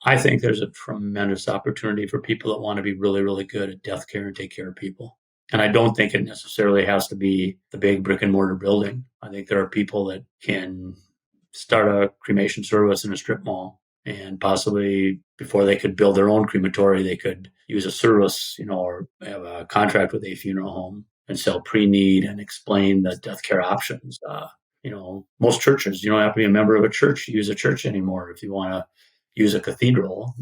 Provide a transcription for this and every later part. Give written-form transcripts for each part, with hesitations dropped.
I think there's a tremendous opportunity for people that want to be really, really good at death care and take care of people. And I don't think it necessarily has to be the big brick and mortar building. I think there are people that can start a cremation service in a strip mall, and possibly before they could build their own crematory, they could use a service, or have a contract with a funeral home and sell pre-need and explain the death care options. Most churches, you don't have to be a member of a church to use a church anymore if you want to use a cathedral.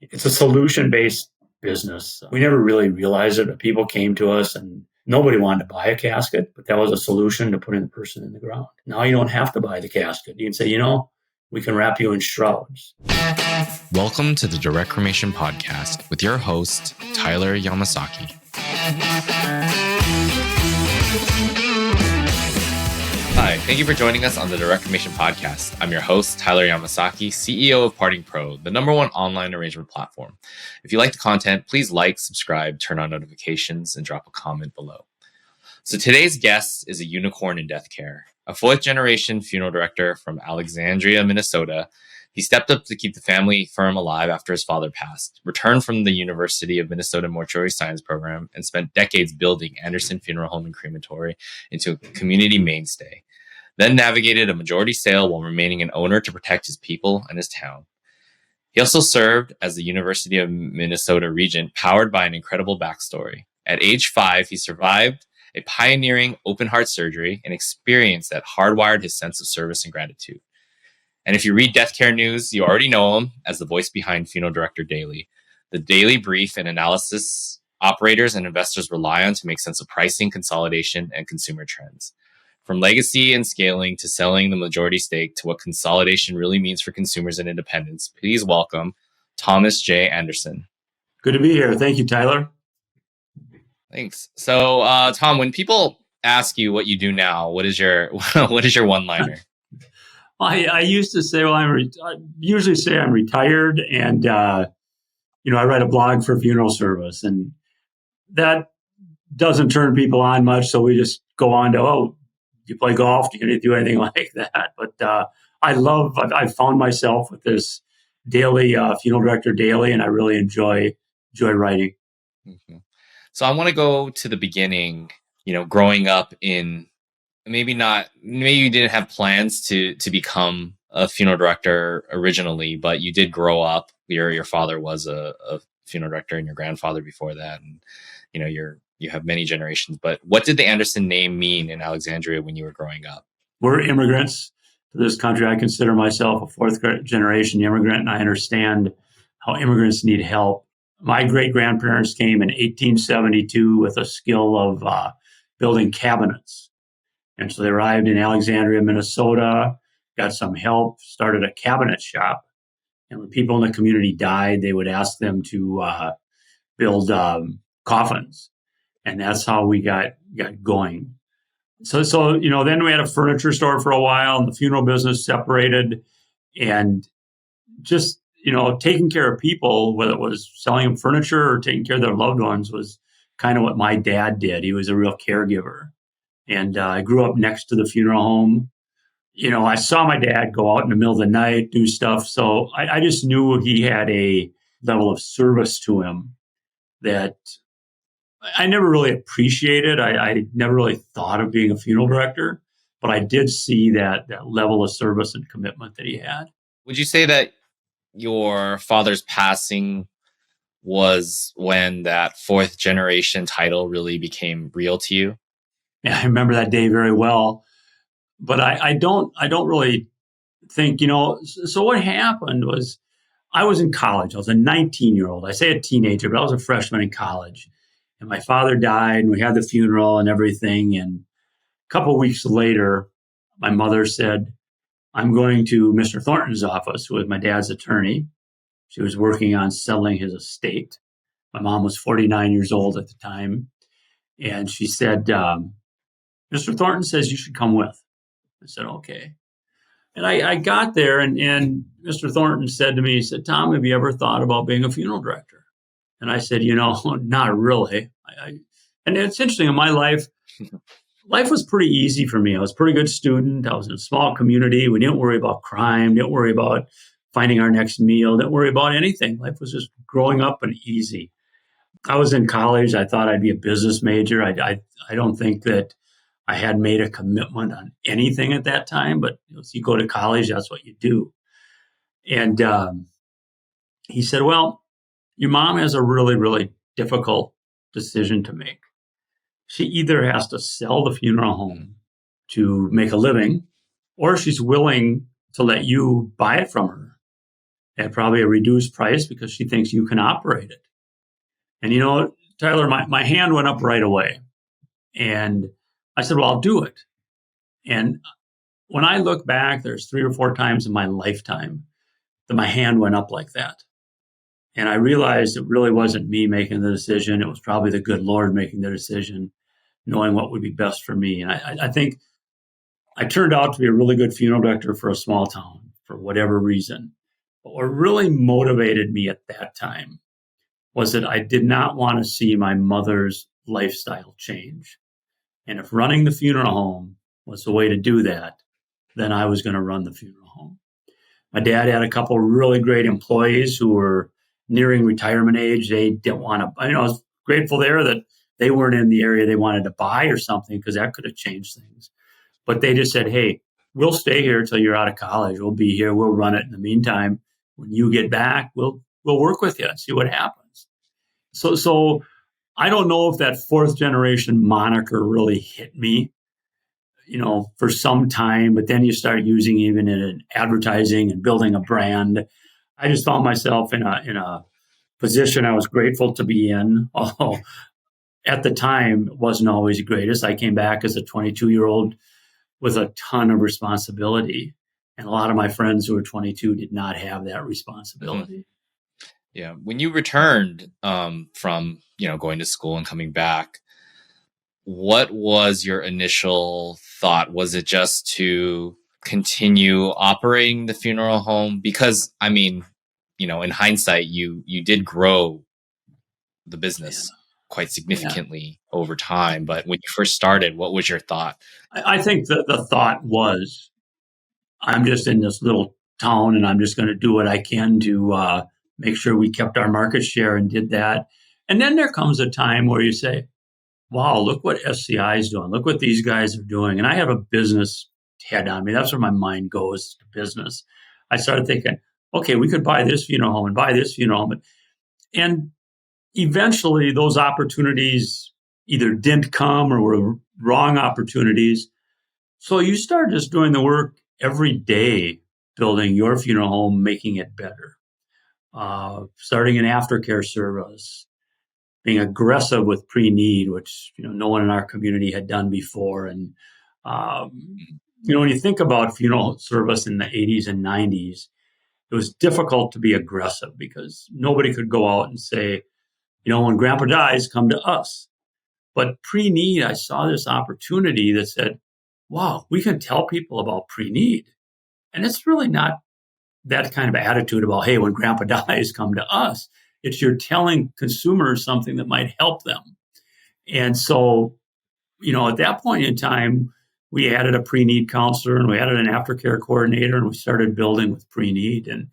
It's a solution-based business. We never really realized it, but people came to us and nobody wanted to buy a casket, but that was a solution to putting the person in the ground. Now you don't have to buy the casket. You can say, we can wrap you in shrouds. Welcome to the Direct Cremation Podcast with your host, Tyler Yamasaki. Hi, thank you for joining us on the Direct Cremation Podcast. I'm your host, Tyler Yamasaki, CEO of Parting Pro, the #1 online arrangement platform. If you like the content, please like, subscribe, turn on notifications, and drop a comment below. So today's guest is a unicorn in death care, a fourth-generation funeral director from Alexandria, Minnesota. He stepped up to keep the family firm alive after his father passed, returned from the University of Minnesota Mortuary Science program, and spent decades building Anderson Funeral Home and Crematory into a community mainstay. Then navigated a majority sale while remaining an owner to protect his people and his town. He also served as the University of Minnesota Regent, powered by an incredible backstory. At age 5, he survived a pioneering open-heart surgery, an experience that hardwired his sense of service and gratitude. And if you read death care news, you already know him as the voice behind Funeral Director Daily, the daily brief and analysis operators and investors rely on to make sense of pricing, consolidation, and consumer trends. From legacy and scaling to selling the majority stake to what consolidation really means for consumers and independents, please welcome Thomas J. Anderson. Good to be here. Thank you, Tyler. Thanks. So, Tom, when people ask you what you do now, what is your one-liner? I used to say, I usually say I'm retired, and I write a blog for funeral service, and that doesn't turn people on much. So we just go on to, you play golf? Do you do anything like that? But I've found myself with this daily funeral director daily, and I really enjoy writing. Mm-hmm. So I want to go to the beginning, growing up in, maybe you didn't have plans to become a funeral director originally, but you did grow up. Your father was a funeral director and your grandfather before that. And, you have many generations, but what did the Anderson name mean in Alexandria when you were growing up? We're immigrants to this country. I consider myself a fourth generation immigrant, and I understand how immigrants need help. My great-grandparents came in 1872 with a skill of building cabinets. And so they arrived in Alexandria, Minnesota, got some help, started a cabinet shop. And when people in the community died, they would ask them to build coffins. And that's how we got going. So then we had a furniture store for a while, and the funeral business separated. And just, taking care of people, whether it was selling them furniture or taking care of their loved ones, was kind of what my dad did. He was a real caregiver. And I grew up next to the funeral home. I saw my dad go out in the middle of the night, do stuff. So I just knew he had a level of service to him that I never really appreciated. I never really thought of being a funeral director, but I did see that level of service and commitment that he had. Would you say that your father's passing was when that fourth generation title really became real to you? Yeah, I remember that day very well, but I don't really think, so what happened was I was in college. I was a 19-year-old. I say a teenager, but I was a freshman in college. And my father died, and we had the funeral and everything. And a couple of weeks later, my mother said, I'm going to Mr. Thornton's office, who was my dad's attorney. She was working on selling his estate. My mom was 49 years old at the time. And she said, Mr. Thornton says you should come with. I said, okay. And I got there, and Mr. Thornton said to me, he said, Tom, have you ever thought about being a funeral director? And I said, not really. And it's interesting, in my life was pretty easy for me. I was a pretty good student. I was in a small community. We didn't worry about crime, didn't worry about finding our next meal. Didn't worry about anything. Life was just growing up and easy. I was in college. I thought I'd be a business major. I don't think that I had made a commitment on anything at that time, but if you go to college, that's what you do. And he said, well, your mom has a really, really difficult decision to make. She either has to sell the funeral home to make a living, or she's willing to let you buy it from her at probably a reduced price because she thinks you can operate it. And Tyler, my hand went up right away. And I said, well, I'll do it. And when I look back, there's 3 or 4 times in my lifetime that my hand went up like that. And I realized it really wasn't me making the decision. It was probably the good Lord making the decision, knowing what would be best for me. And I think I turned out to be a really good funeral director for a small town for whatever reason. But what really motivated me at that time was that I did not want to see my mother's lifestyle change. And if running the funeral home was the way to do that, then I was going to run the funeral home. My dad had a couple of really great employees who were nearing retirement age. They didn't want to, I was grateful there that they weren't in the area they wanted to buy or something, because that could have changed things. But they just said, hey, we'll stay here until you're out of college. We'll be here. We'll run it. In the meantime, when you get back, we'll work with you and see what happens. So I don't know if that 4th generation moniker really hit me, for some time, but then you start using even in advertising and building a brand. I just found myself in a position I was grateful to be in, although at the time it wasn't always the greatest. I came back as a 22-year-old with a ton of responsibility. And a lot of my friends who were 22 did not have that responsibility. Mm-hmm. Yeah. When you returned from, going to school and coming back, what was your initial thought? Was it just to continue operating the funeral home? Because, in hindsight, you did grow the business quite significantly over time. But when you first started, what was your thought? I think that the thought was, I'm just in this little town and I'm just going to do what I can to make sure we kept our market share, and did that. And then there comes a time where you say, wow, look what SCI is doing. Look what these guys are doing. And I have a business head on me. That's where my mind goes, to business. I started thinking, okay, we could buy this funeral home and buy this funeral home. And eventually those opportunities either didn't come or were wrong opportunities. So you start just doing the work every day, building your funeral home, making it better. Starting an aftercare service, being aggressive with pre-need, which no one in our community had done before. And when you think about funeral service in the 80s and 90s, it was difficult to be aggressive because nobody could go out and say, when grandpa dies, come to us. But pre-need, I saw this opportunity that said, wow, we can tell people about pre-need. And it's really not that kind of attitude about, hey, when grandpa dies, come to us. It's you're telling consumers something that might help them. And so, at that point in time, we added a pre-need counselor and we added an aftercare coordinator, and we started building with pre-need, and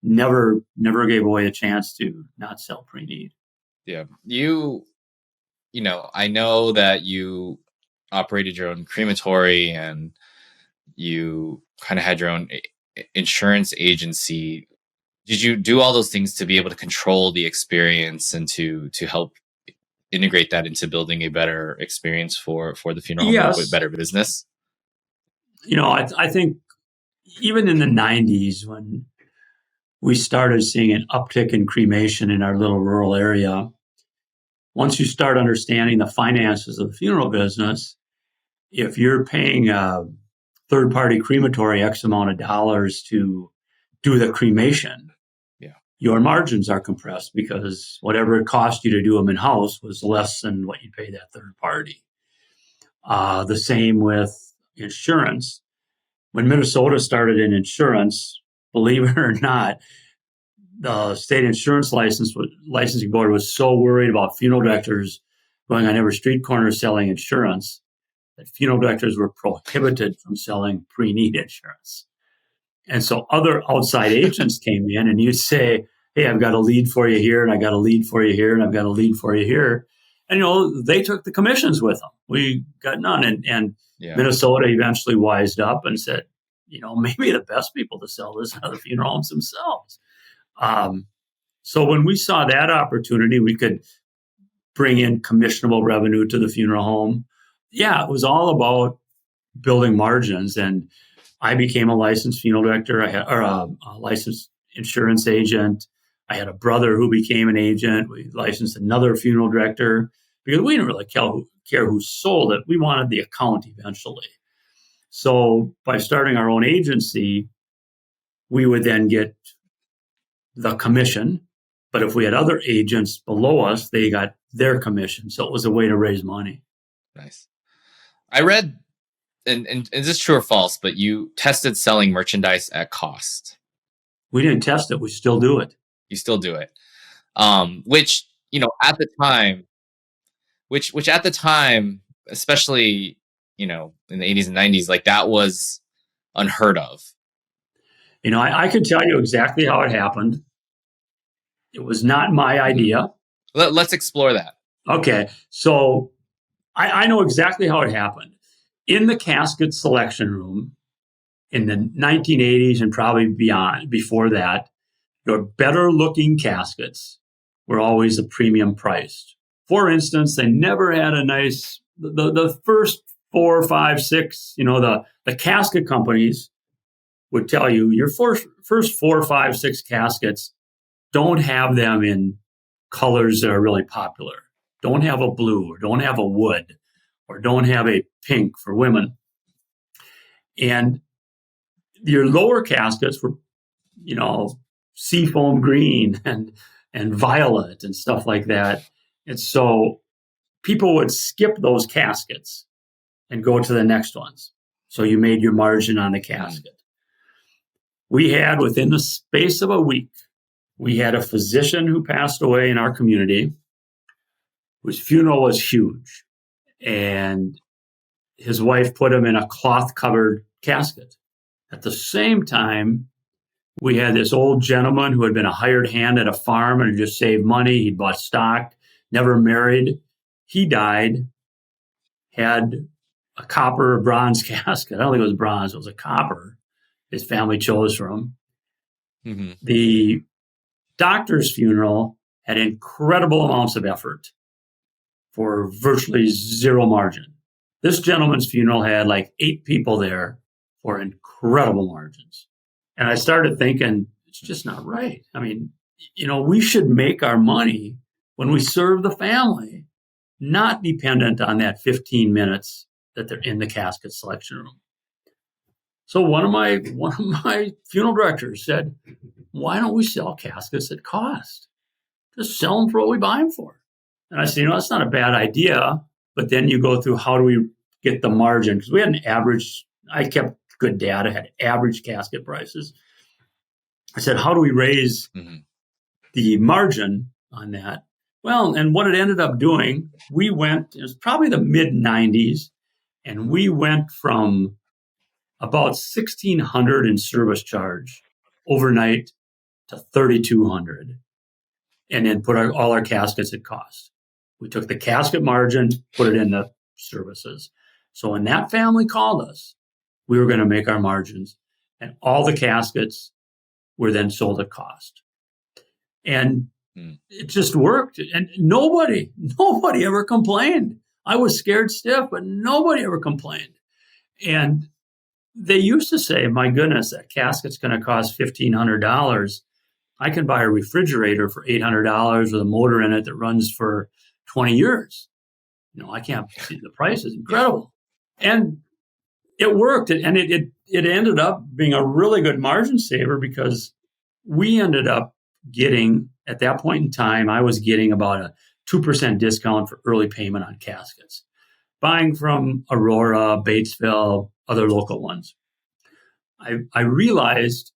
never gave away a chance to not sell pre-need. Yeah. I know that you operated your own crematory and you kind of had your own insurance agency. Did you do all those things to be able to control the experience and to help integrate that into building a better experience for the funeral home, Yes. with better business? I think even in the 90s, when we started seeing an uptick in cremation in our little rural area, once you start understanding the finances of the funeral business, if you're paying a third-party crematory X amount of dollars to do the cremation, your margins are compressed because whatever it cost you to do them in-house was less than what you pay that third party. The same with insurance. When Minnesota started in insurance, believe it or not, the state insurance licensing board was so worried about funeral directors going on every street corner selling insurance that funeral directors were prohibited from selling pre-need insurance. And so other outside agents came in, and you'd say, hey, I've got a lead for you here, and I got a lead for you here, and I've got a lead for you here. And, they took the commissions with them. We got none. And Minnesota eventually wised up and said, maybe the best people to sell this are the funeral homes themselves. So when we saw that opportunity, we could bring in commissionable revenue to the funeral home. Yeah, it was all about building margins. And I became a licensed funeral director. I had a licensed insurance agent. I had a brother who became an agent. We licensed another funeral director because we didn't really care who sold it. We wanted the account eventually. So by starting our own agency, we would then get the commission. But if we had other agents below us, they got their commission. So it was a way to raise money. Nice. I read, and is this true or false, but you tested selling merchandise at cost. We didn't test it. We still do it. You still do it. Which at the time, especially, in the 80s and 90s, like that was unheard of. I could tell you exactly how it happened. It was not my idea. Let's explore that. Okay. So I know exactly how it happened. In the casket selection room in the 1980s and probably before that, your better looking caskets were always a premium priced. For instance, they never had a nice, the first 4, 5, 6, the casket companies would tell you your first 4, 5, 6 caskets, don't have them in colors that are really popular. Don't have a blue, or don't have a wood, or don't have a pink for women. And your lower caskets were, seafoam green and violet and stuff like that. And so people would skip those caskets and go to the next ones. So you made your margin on the casket. We had, within the space of a week, we had a physician who passed away in our community, whose funeral was huge. And his wife put him in a cloth-covered casket. At the same time, we had this old gentleman who had been a hired hand at a farm and just saved money. He'd bought stock, never married. He died, had a copper or bronze casket. I don't think it was bronze. It was a copper his family chose for him. Mm-hmm. The doctor's funeral had incredible amounts of effort for virtually zero margin. This gentleman's funeral had like 8 people there for incredible margins. And I started thinking, it's just not right. I mean, we should make our money when we serve the family, not dependent on that 15 minutes that they're in the casket selection room. So one of my funeral directors said, why don't we sell caskets at cost? Just sell them for what we buy them for. And I said, that's not a bad idea. But then you go through, how do we get the margin? Because we had an average, I kept good data, had average casket prices. I said, how do we raise the margin on that? Well, and what it ended up doing, it was probably the mid-90s, and we went from about $1,600 in service charge overnight to $3,200, and then put all our caskets at cost. We took the casket margin, put it in the services. So when that family called us, we were going to make our margins, and all the caskets were then sold at cost. And it just worked. And nobody ever complained. I was scared stiff, but nobody ever complained. And they used to say, my goodness, that casket's going to cost $1,500. I can buy a refrigerator for $800 with a motor in it that runs for 20 years. I can't see the price is incredible. And it worked. And it ended up being a really good margin saver, because we ended up getting, at that point in time, I was getting about a 2% discount for early payment on caskets, buying from Aurora, Batesville, other local ones. I realized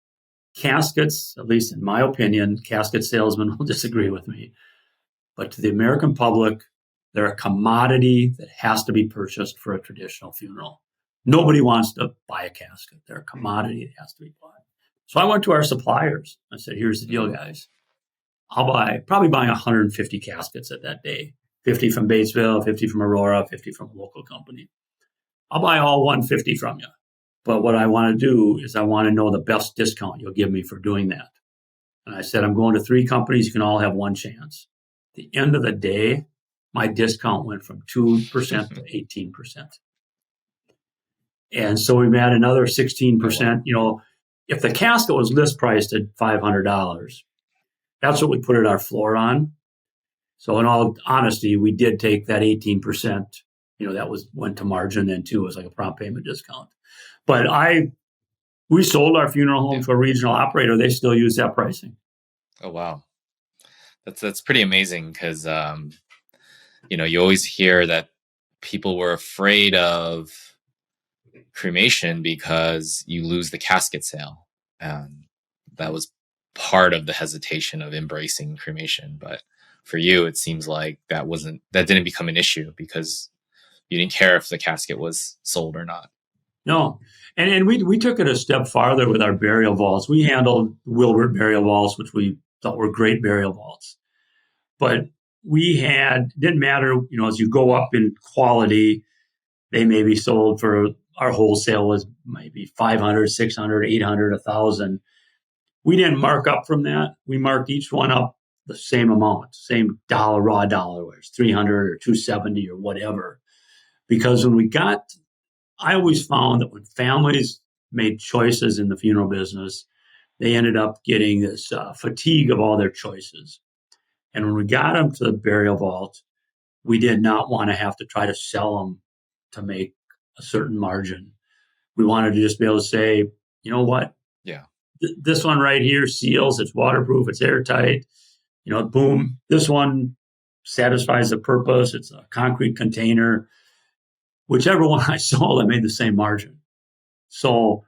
caskets, at least in my opinion, casket salesmen will disagree with me, but to the American public, they're a commodity that has to be purchased for a traditional funeral. Nobody wants to buy a casket. They're a commodity that has to be bought. So I went to our suppliers. I said, here's the deal, guys. Probably buying 150 caskets at that day, 50 from Batesville, 50 from Aurora, 50 from a local company. I'll buy all 150 from you. But what I want to do is I want to know the best discount you'll give me for doing that. And I said, I'm going to 3 companies. You can all have one chance. At the end of the day, my discount went from 2% to 18%. And so we made another 16%. You know, if the casket was list priced at $500, that's what we put our floor on. So in all honesty, we did take that 18%. You know, that went to margin then too. It was like a prompt payment discount. But we sold our funeral home to a regional operator. They still use that pricing. Oh, wow. That's pretty amazing because, you know, you always hear that people were afraid of cremation because you lose the casket sale. And that was part of the hesitation of embracing cremation. But for you, it seems like that didn't become an issue because you didn't care if the casket was sold or not. No. And we took it a step farther with our burial vaults. We handled Wilbert burial vaults, which we thought were great burial vaults. But didn't matter, you know, as you go up in quality, they may be sold for, our wholesale was maybe 500, 600, 800, 1,000. We didn't mark up from that. We marked each one up the same amount, same dollar, raw dollar, whether it's 300 or 270 or whatever. Because I always found that when families made choices in the funeral business, they ended up getting this fatigue of all their choices. And when we got them to the burial vault, we did not want to have to try to sell them to make a certain margin. We wanted to just be able to say, you know what? Yeah. This one right here seals, it's waterproof, it's airtight. You know, boom. This one satisfies the purpose. It's a concrete container. Whichever one I sold, I made the same margin. So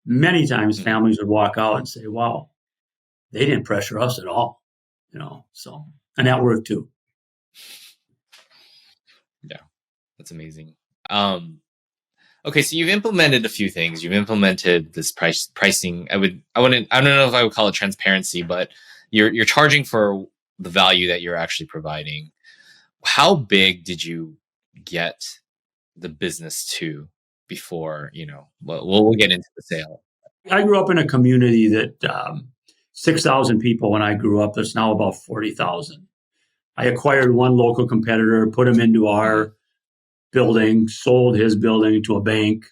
many times families would walk out and say, wow, they didn't pressure us at all. You know, so, and that worked too. Yeah, that's amazing. Okay, so you've implemented a few things. You've implemented this pricing. I don't know if I would call it transparency, but you're charging for the value that you're actually providing. How big did you get the business to before, you know, we'll get into the sale? I grew up in a community that 6,000 people when I grew up. There's now about 40,000. I acquired one local competitor, put him into our building, sold his building to a bank.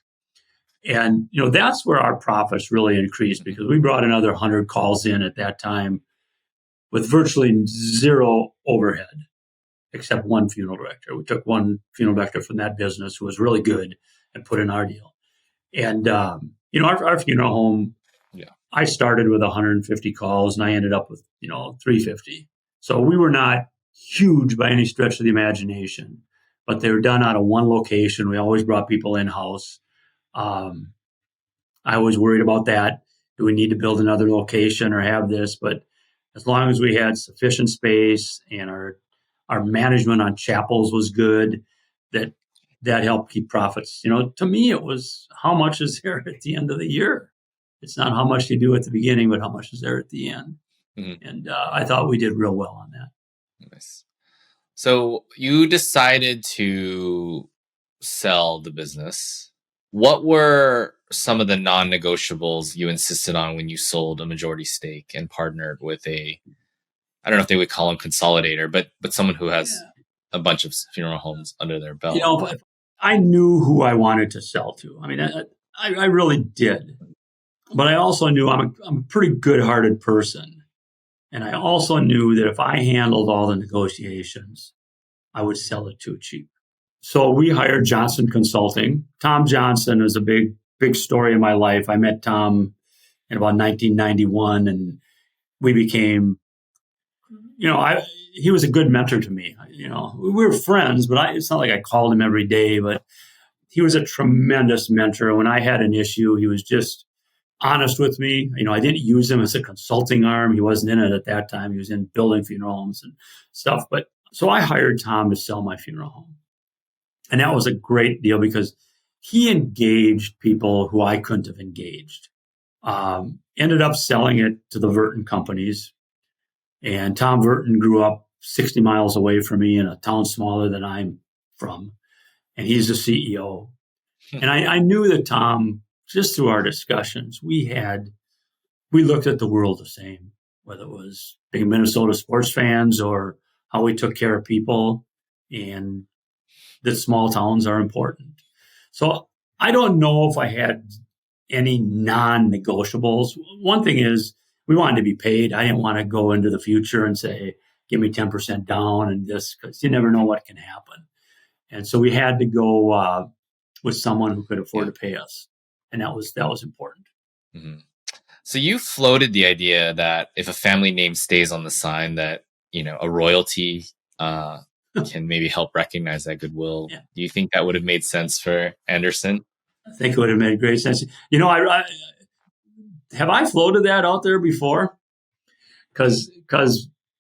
And, you know, that's where our profits really increased because we brought another 100 calls in at that time with virtually zero overhead, except one funeral director. We took one funeral director from that business who was really good and put in our deal. And, you know, our funeral home, I started with 150 calls and I ended up with, you know, 350. So we were not huge by any stretch of the imagination, but they were done out of one location. We always brought people in-house. I was worried about that. Do we need to build another location or have this? But as long as we had sufficient space and our management on chapels was good, that helped keep profits. You know, to me, it was how much is there at the end of the year. It's not how much you do at the beginning, but how much is there at the end. Mm-hmm. And I thought we did real well on that. Nice. So you decided to sell the business. What were some of the non-negotiables you insisted on when you sold a majority stake and partnered with I don't know if they would call him consolidator, but someone who has a bunch of funeral homes under their belt? You know, I knew who I wanted to sell to. I mean, I really did. But I also knew I'm a pretty good-hearted person. And I also knew that if I handled all the negotiations, I would sell it too cheap. So we hired Johnson Consulting. Tom Johnson is a big story in my life. I met Tom in about 1991, and we became, you know, he was a good mentor to me. You know, we were friends, but it's not like I called him every day, but he was a tremendous mentor. When I had an issue, he was just honest with me. You know, I didn't use him as a consulting arm. He wasn't in it at that time. He was in building funeral homes and stuff. But so I hired Tom to sell my funeral home. And that was a great deal because he engaged people who I couldn't have engaged. ended up selling it to the Verton companies. And Tom Verton grew up 60 miles away from me in a town smaller than I'm from. And he's the CEO. And I knew that Tom, just through our discussions, we looked at the world the same, whether it was being Minnesota sports fans or how we took care of people, and that small towns are important. So I don't know if I had any non-negotiables. One thing is we wanted to be paid. I didn't want to go into the future and say, give me 10% down and this, because you never know what can happen. And so we had to go with someone who could afford to pay us. And that was important. Mm-hmm. So you floated the idea that if a family name stays on the sign, that, a royalty can maybe help recognize that goodwill. Yeah. Do you think that would have made sense for Anderson? I think it would have made great sense. Have I floated that out there before? Because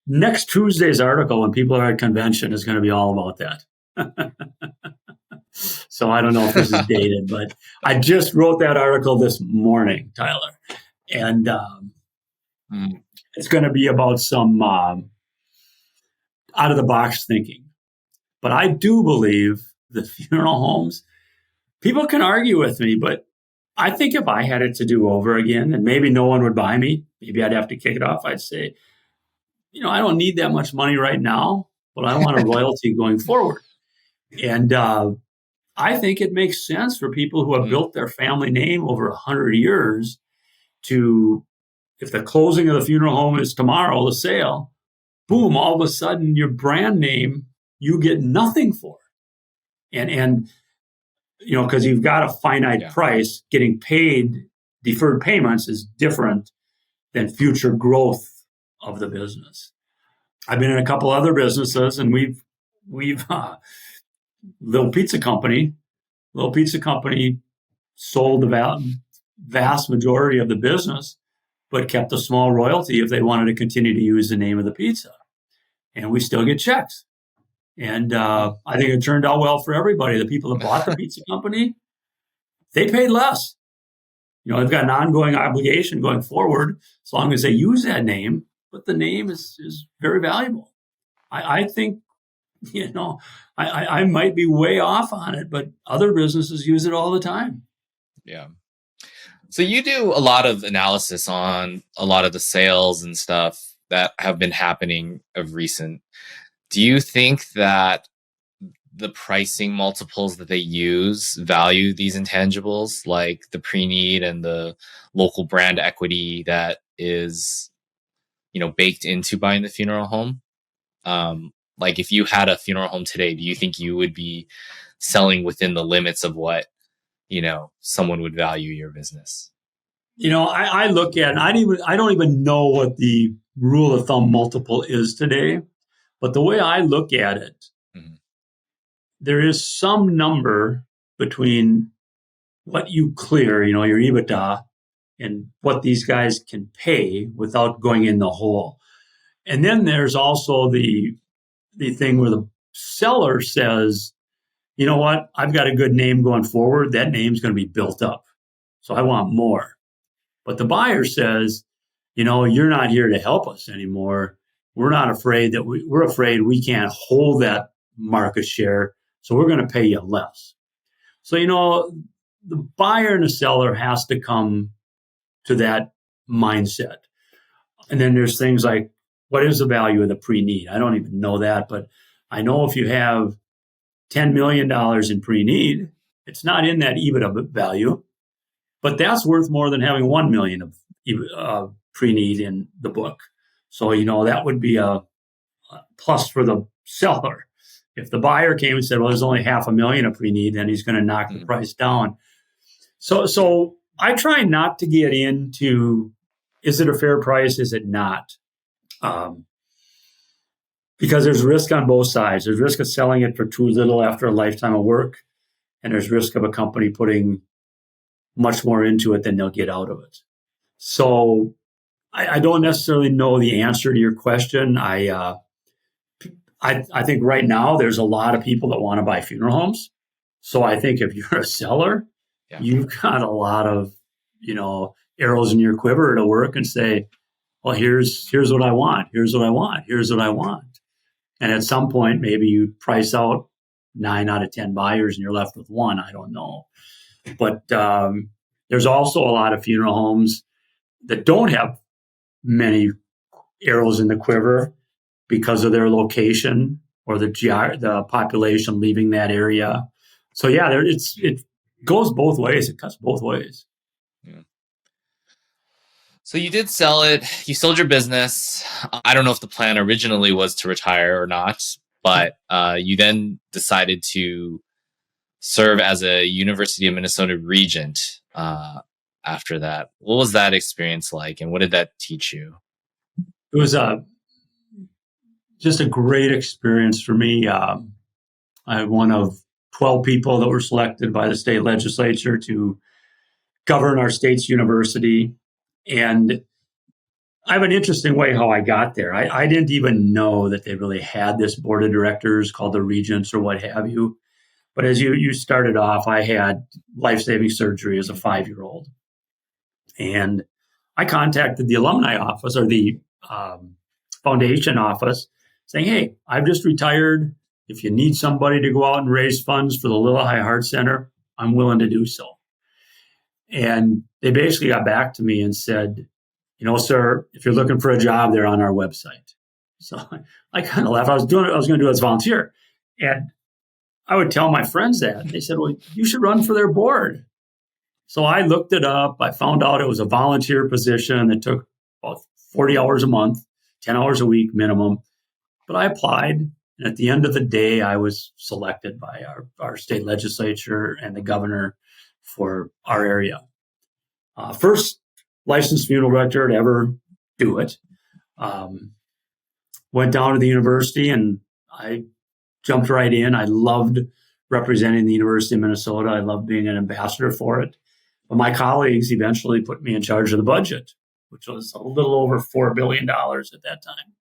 next Tuesday's article, when people are at convention, is going to be all about that. So I don't know if this is dated, but I just wrote that article this morning, Tyler. And it's going to be about some out-of-the-box thinking. But I do believe that funeral homes, people can argue with me, but I think if I had it to do over again, and maybe no one would buy me, maybe I'd have to kick it off. I'd say, I don't need that much money right now, but I want a royalty going forward. And I think it makes sense for people who have built their family name over 100 years to, if the closing of the funeral home is tomorrow, the sale, boom, all of a sudden your brand name, you get nothing for. And because you've got a finite price, getting paid, deferred payments is different than future growth of the business. I've been in a couple other businesses, and we've little pizza company sold the vast majority of the business, but kept a small royalty if they wanted to continue to use the name of the pizza. And we still get checks. And I think it turned out well for everybody. The people that bought the pizza company, they paid less. They've got an ongoing obligation going forward as long as they use that name, but the name is very valuable. I think, I might be way off on it, but other businesses use it all the time. Yeah. So you do a lot of analysis on a lot of the sales and stuff that have been happening of recent. Do you think that the pricing multiples that they use value these intangibles, like the pre-need and the local brand equity that is, baked into buying the funeral home? Like if you had a funeral home today, do you think you would be selling within the limits of what, someone would value your business? I look at it, I don't even know what the rule of thumb multiple is today, but the way I look at it, there is some number between what you clear, your EBITDA, and what these guys can pay without going in the hole. And then there's also the thing where the seller says, you know what, I've got a good name going forward. That name's going to be built up. So I want more. But the buyer says, you're not here to help us anymore. We're not afraid that we're afraid we can't hold that market share. So we're going to pay you less. So, the buyer and the seller has to come to that mindset. And then there's things like, what is the value of the pre-need? I don't even know that, but I know if you have $10 million in pre-need, it's not in that EBITDA value, but that's worth more than having $1 million of pre-need in the book. So, that would be a plus for the seller. If the buyer came and said, well, there's only $500,000 of pre-need, then he's going to knock the price down. So I try not to get into, is it a fair price? Is it not? Because there's risk on both sides. There's risk of selling it for too little after a lifetime of work, and there's risk of a company putting much more into it than they'll get out of it. So I don't necessarily know the answer to your question. I think right now there's a lot of people that want to buy funeral homes. So I think if you're a seller, you've got a lot of, arrows in your quiver to work and say, well, here's what I want. Here's what I want. Here's what I want. And at some point, maybe you price out 9 out of 10 buyers and you're left with one. I don't know. But there's also a lot of funeral homes that don't have many arrows in the quiver because of their location or the population leaving that area. So yeah, it goes both ways. It cuts both ways. Yeah. So you did sell it. You sold your business. I don't know if the plan originally was to retire or not, but you then decided to serve as a University of Minnesota Regent after that. What was that experience like, and what did that teach you? It was just a great experience for me. I'm one of 12 people that were selected by the state legislature to govern our state's university. And I have an interesting way how I got there. I didn't even know that they really had this board of directors called the Regents or what have you. But as you started off, I had life-saving surgery as a 5-year-old. And I contacted the alumni office or the foundation office saying, hey, I've just retired. If you need somebody to go out and raise funds for the Lillahai Heart Center, I'm willing to do so. And they basically got back to me and said, sir, if you're looking for a job, they're on our website. So I kind of laughed. I was going to do it as a volunteer. And I would tell my friends that. And they said, well, you should run for their board. So I looked it up. I found out it was a volunteer position that took about 40 hours a month, 10 hours a week minimum. But I applied. And at the end of the day, I was selected by our state legislature and the governor for our area. First licensed funeral director to ever do it. Went down to the university and I jumped right in. I loved representing the University of Minnesota. I loved being an ambassador for it. But my colleagues eventually put me in charge of the budget, which was a little over $4 billion at that time.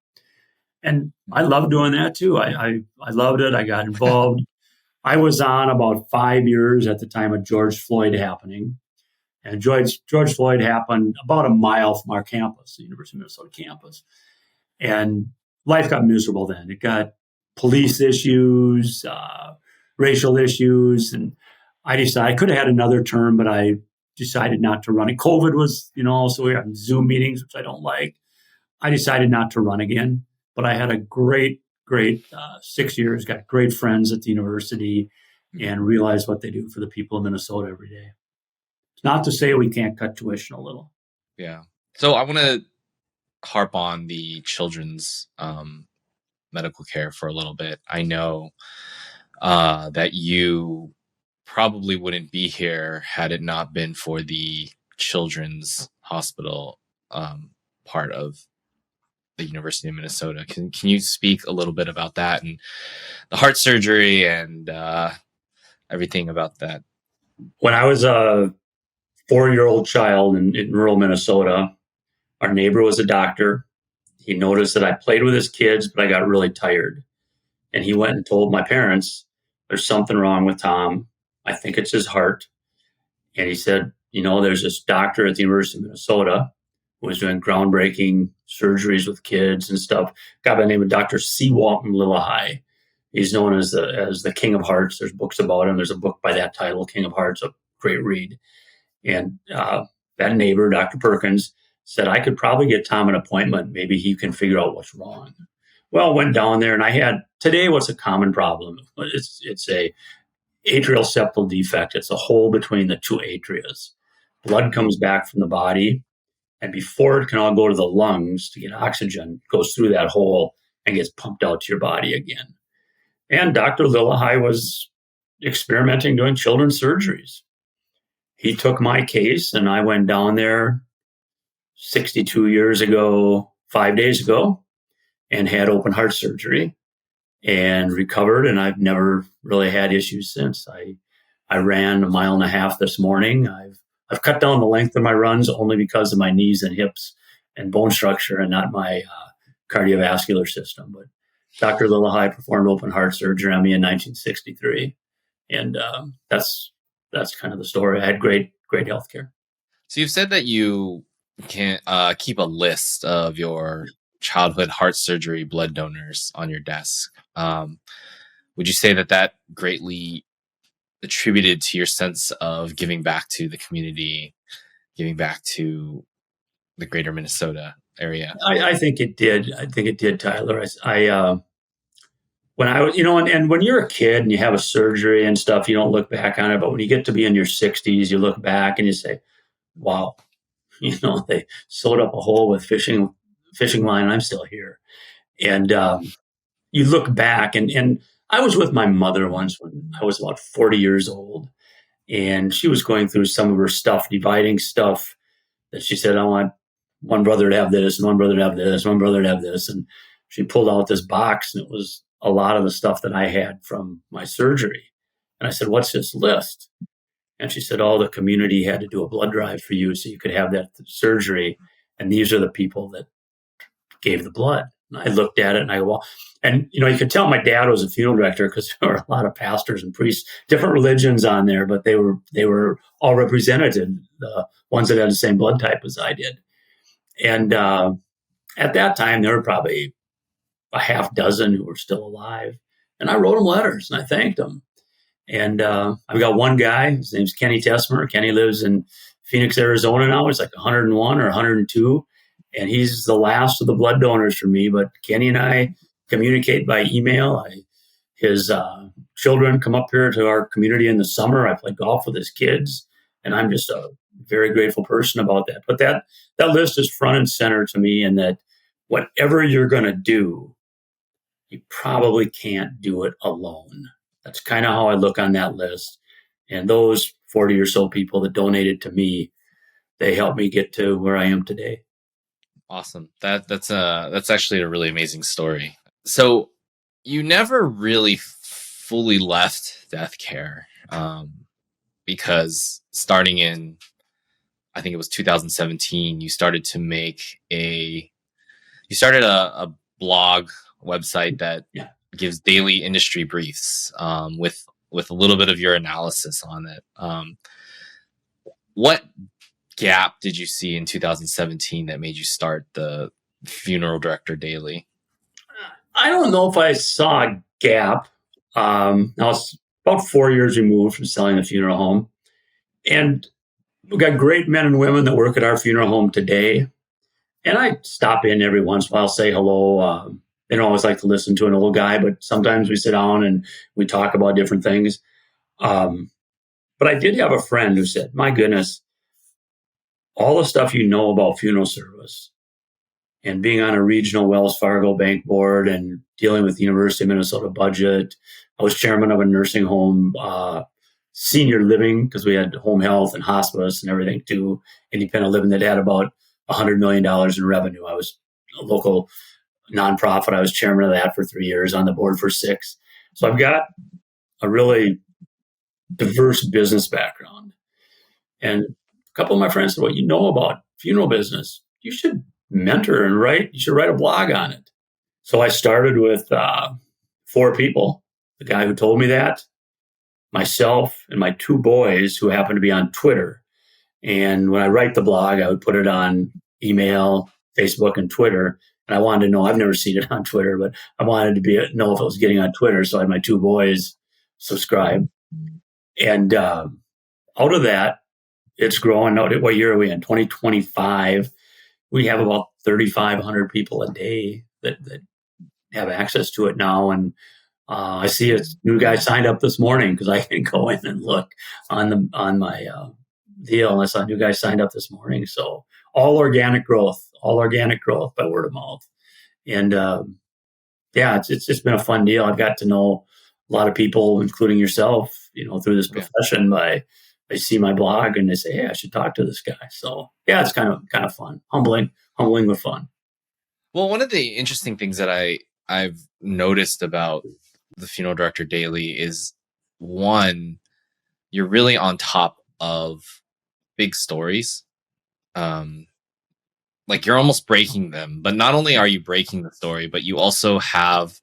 And I loved doing that too. I loved it. I got involved. I was on about 5 years at the time of George Floyd happening. And George Floyd happened about a mile from our campus, the University of Minnesota campus. And life got miserable then. It got police issues, racial issues. And I decided I could have had another term, but I decided not to run it. COVID was, so we had Zoom meetings, which I don't like. I decided not to run again, but I had a great 6 years, got great friends at the university and realized what they do for the people of Minnesota every day. It's not to say we can't cut tuition a little. Yeah. So I want to harp on the children's medical care for a little bit. I know that you probably wouldn't be here had it not been for the children's hospital part of the University of Minnesota. Can you speak a little bit about that and the heart surgery and everything about that? When I was a 4-year-old child in rural Minnesota, our neighbor was a doctor. He noticed that I played with his kids, but I got really tired. And he went and told my parents, there's something wrong with Tom. I think it's his heart. And he said, there's this doctor at the University of Minnesota who was doing groundbreaking surgeries with kids and stuff. Guy by the name of Dr. C. Walton Lillahai. He's known as the King of Hearts. There's books about him. There's a book by that title, King of Hearts, a great read. And that neighbor, Dr. Perkins, said, I could probably get Tom an appointment. Maybe he can figure out what's wrong. Well, went down there and I had today what's a common problem. It's a atrial septal defect. It's a hole between the two atrias. Blood comes back from the body, and before it can all go to the lungs to get oxygen, it goes through that hole and gets pumped out to your body again. And Dr. Lillahai was experimenting doing children's surgeries. He took my case and I went down there 62 years ago, 5 days ago, and had open heart surgery and recovered. And I've never really had issues since. I ran 1.5 miles this morning. I've cut down the length of my runs only because of my knees and hips and bone structure and not my cardiovascular system. But Dr. Lillahai performed open heart surgery on me in 1963. And that's kind of the story. I had great health care. So you've said that you can keep a list of your childhood heart surgery blood donors on your desk. Would you say that that greatly attributed to your sense of giving back to the community, giving back to the greater Minnesota area? I think it did. I think it did, Tyler. When I was, and when you're a kid and you have a surgery and stuff, you don't look back on it. But when you get to be in your 60s, you look back and you say, wow, they sewed up a hole with fishing line and I'm still here. And you look back and I was with my mother once when I was about 40 years old, and she was going through some of her stuff, dividing stuff that she said, I want one brother to have this and one brother to have this, one brother to have this. And she pulled out this box and it was a lot of the stuff that I had from my surgery. And I said, what's this list? And she said, the community had to do a blood drive for you so you could have that surgery. And these are the people that gave the blood. And I looked at it and I go, well, and you could tell my dad was a funeral director because there were a lot of pastors and priests, different religions on there, but they were all represented, the ones that had the same blood type as I did. And at that time, there were probably a half dozen who were still alive. And I wrote them letters and I thanked them. And I've got one guy, his name's Kenny Tesmer. Kenny lives in Phoenix, Arizona now. He's like 101 or 102. And he's the last of the blood donors for me. But Kenny and I communicate by email. His children come up here to our community in the summer. I play golf with his kids. And I'm just a very grateful person about that. But that list is front and center to me, and that whatever you're going to do, you probably can't do it alone. That's kind of how I look on that list. And those 40 or so people that donated to me, they helped me get to where I am today. Awesome. That's actually a really amazing story. So you never really fully left death care, because starting in, I think it was 2017, you started a blog website that gives daily industry briefs, with a little bit of your analysis on it. What gap did you see in 2017 that made you start the Funeral Director Daily? I don't know if I saw a gap. I was about 4 years removed from selling the funeral home. And we've got great men and women that work at our funeral home today. And I stop in every once in a while, say hello. They don't always like to listen to an old guy, but sometimes we sit down and we talk about different things. But I did have a friend who said, my goodness, all the stuff you know about funeral service and being on a regional Wells Fargo bank board and dealing with the University of Minnesota budget. I was chairman of a nursing home, senior living, because we had home health and hospice and everything too, independent living that had about $100 million in revenue. I was a local nonprofit. I was chairman of that for 3 years, on the board for 6. So I've got a really diverse business background. And a couple of my friends said, well, you know about funeral business. You should mentor and write. You should write a blog on it. So I started with 4 people. The guy who told me that, myself, and my 2 boys who happen to be on Twitter. And when I write the blog, I would put it on email, Facebook, and Twitter. And I wanted to know, I've never seen it on Twitter, but I wanted to know if it was getting on Twitter. So I had my 2 boys subscribe. And out of that, it's growing. What year are we in? 2025. We have about 3,500 people a day that have access to it now. And I see a new guy signed up this morning because I can go in and look on my deal. And I saw a new guy signed up this morning. So all organic growth by word of mouth. And it's just been a fun deal. I've got to know a lot of people, including yourself, through this profession. They see my blog and they say, hey, I should talk to this guy. So yeah, it's kind of fun, humbling but fun. Well, one of the interesting things that I've noticed about the Funeral Director Daily is, one, you're really on top of big stories. Like you're almost breaking them, but not only are you breaking the story, but you also have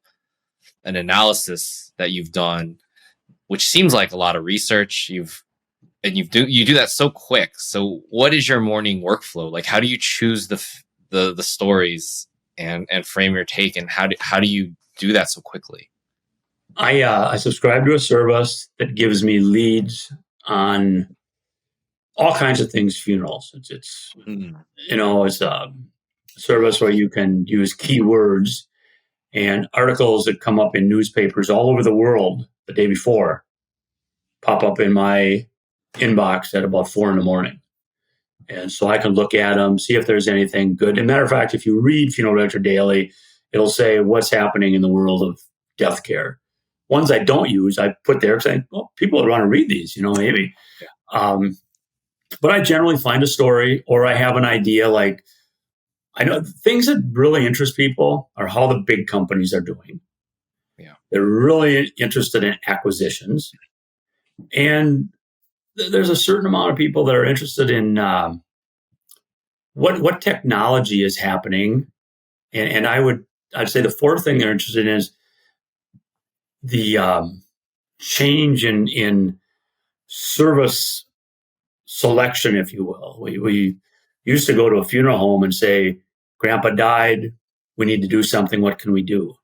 an analysis that you've done, which seems like a lot of research. and you do that so quick. So what is your morning workflow? Like, how do you choose the stories and frame your take, and how do you do that so quickly? I subscribe to a service that gives me leads on all kinds of things funerals. It's a service where you can use keywords and articles that come up in newspapers all over the world the day before pop up in my inbox at about 4 a.m. And so I can look at them, see if there's anything good. As a matter of fact, if you read Funeral Director Daily, it'll say what's happening in the world of death care. Ones I don't use, I put there saying, well, people would want to read these, maybe. Yeah. But I generally find a story, or I have an idea. Like, I know things that really interest people are how the big companies are doing. Yeah. They're really interested in acquisitions. And there's a certain amount of people that are interested in what technology is happening. And I'd say the fourth thing they're interested in is the change in service selection, if you will. We used to go to a funeral home and say, Grandpa died, we need to do something, what can we do?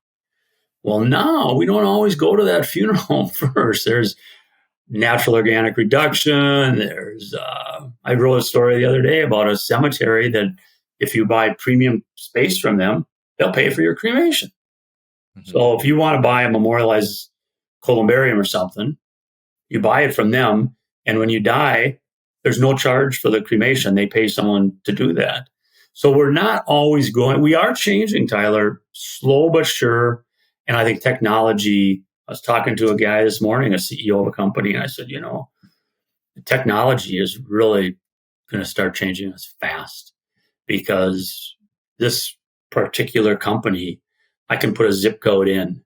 Well, now we don't always go to that funeral home first. There's natural organic reduction. There's I wrote a story the other day about a cemetery that if you buy premium space from them, they'll pay for your cremation. Mm-hmm. So if you want to buy a memorialized columbarium or something, you buy it from them. And when you die, there's no charge for the cremation. They pay someone to do that. So we're not always we are changing, Tyler, slow but sure. And I think technology, I was talking to a guy this morning, a CEO of a company, and I said, technology is really going to start changing us fast, because this particular company, I can put a zip code in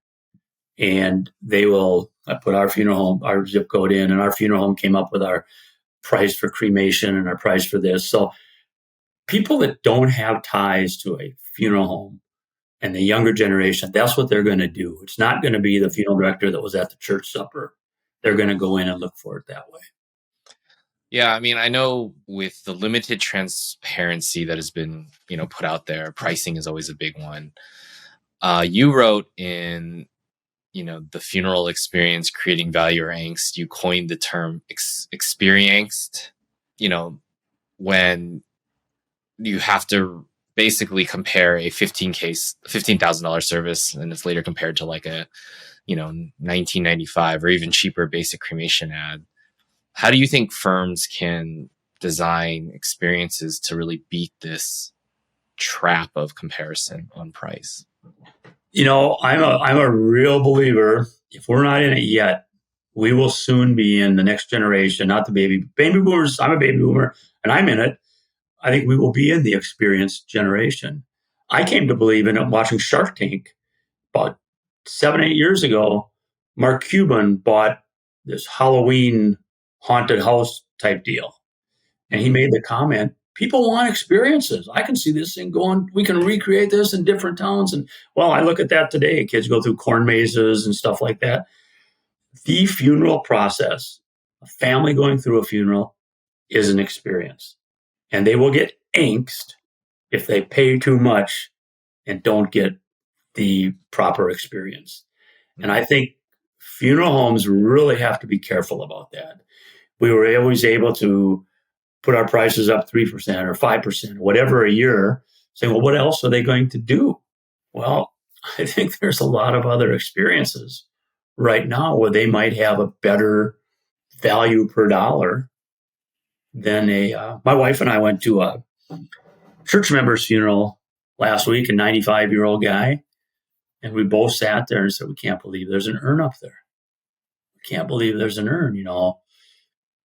and I put our zip code in, and our funeral home came up with our price for cremation and our price for this. So people that don't have ties to a funeral home and the younger generation, that's what they're going to do. It's not going to be the funeral director that was at the church supper. They're going to go in and look for it that way. Yeah, I mean, I know with the limited transparency that has been, put out there, pricing is always a big one. You wrote in, the funeral experience, creating value or angst, you coined the term experienced, when you have to basically compare a $15,000 service, and it's later compared to like a, $19.95 or even cheaper basic cremation ad. How do you think firms can design experiences to really beat this trap of comparison on price? I'm a real believer. If we're not in it yet, we will soon be in the next generation, not the baby boomers. I'm a baby boomer and I'm in it. I think we will be in the experienced generation. I came to believe in it watching Shark Tank about 7-8 years ago. Mark Cuban bought this Halloween haunted house type deal. And he made the comment, people want experiences. I can see this thing going, we can recreate this in different towns. And well, I look at that today. Kids go through corn mazes and stuff like that. The funeral process, a family going through a funeral, is an experience. And they will get angst if they pay too much and don't get the proper experience. And I think funeral homes really have to be careful about that. We were always able to put our prices up 3% or 5%, whatever a year, saying, well, what else are they going to do? Well, I think there's a lot of other experiences right now where they might have a better value per dollar than my wife and I went to a church member's funeral last week, a 95-year-old guy. And we both sat there and said, we can't believe there's an urn up there. We can't believe there's an urn,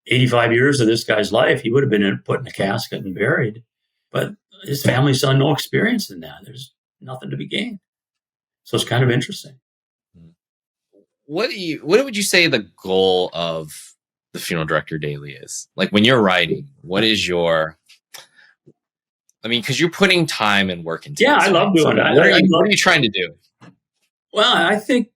85 years of this guy's life, he would have been put in a casket and buried. But his family saw no experience in that. There's nothing to be gained. So it's kind of interesting. What would you say the goal of the Funeral Director Daily is? Like when you're writing, what is because you're putting time and work into it. Yeah, I love doing that. What are you trying to do? Well, I think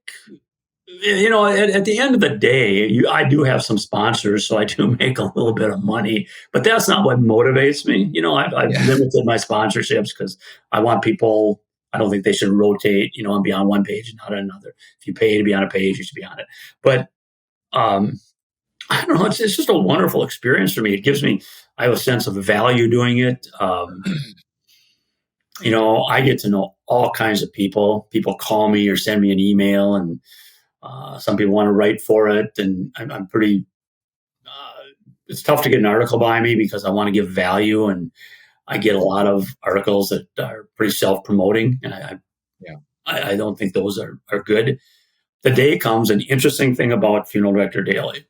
At the end of the day, I do have some sponsors, so I do make a little bit of money, but that's not what motivates me. I've Yeah. limited my sponsorships because I want people. I don't think they should rotate, and be on one page and not on another. If you pay to be on a page, you should be on it. But I don't know. It's just a wonderful experience for me. I have a sense of value doing it. I get to know all kinds of people. People call me or send me an email, and some people want to write for it. And I'm pretty, it's tough to get an article by me because I want to give value. And I get a lot of articles that are pretty self-promoting. And Yeah. I don't think those are good. The day comes, an interesting thing about Funeral Director Daily.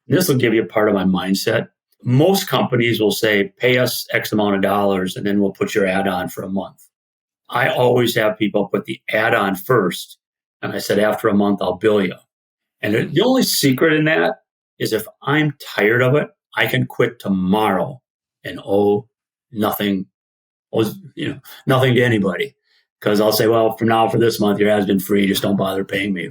This will give you a part of my mindset. Most companies will say, pay us X amount of dollars, and then we'll put your ad on for a month. I always have people put the ad on first. And I said, after a month, I'll bill you. And the only secret in that is if I'm tired of it, I can quit tomorrow and owe nothing to anybody. Because I'll say, well, from now for this month, your ad's been free. Just don't bother paying me,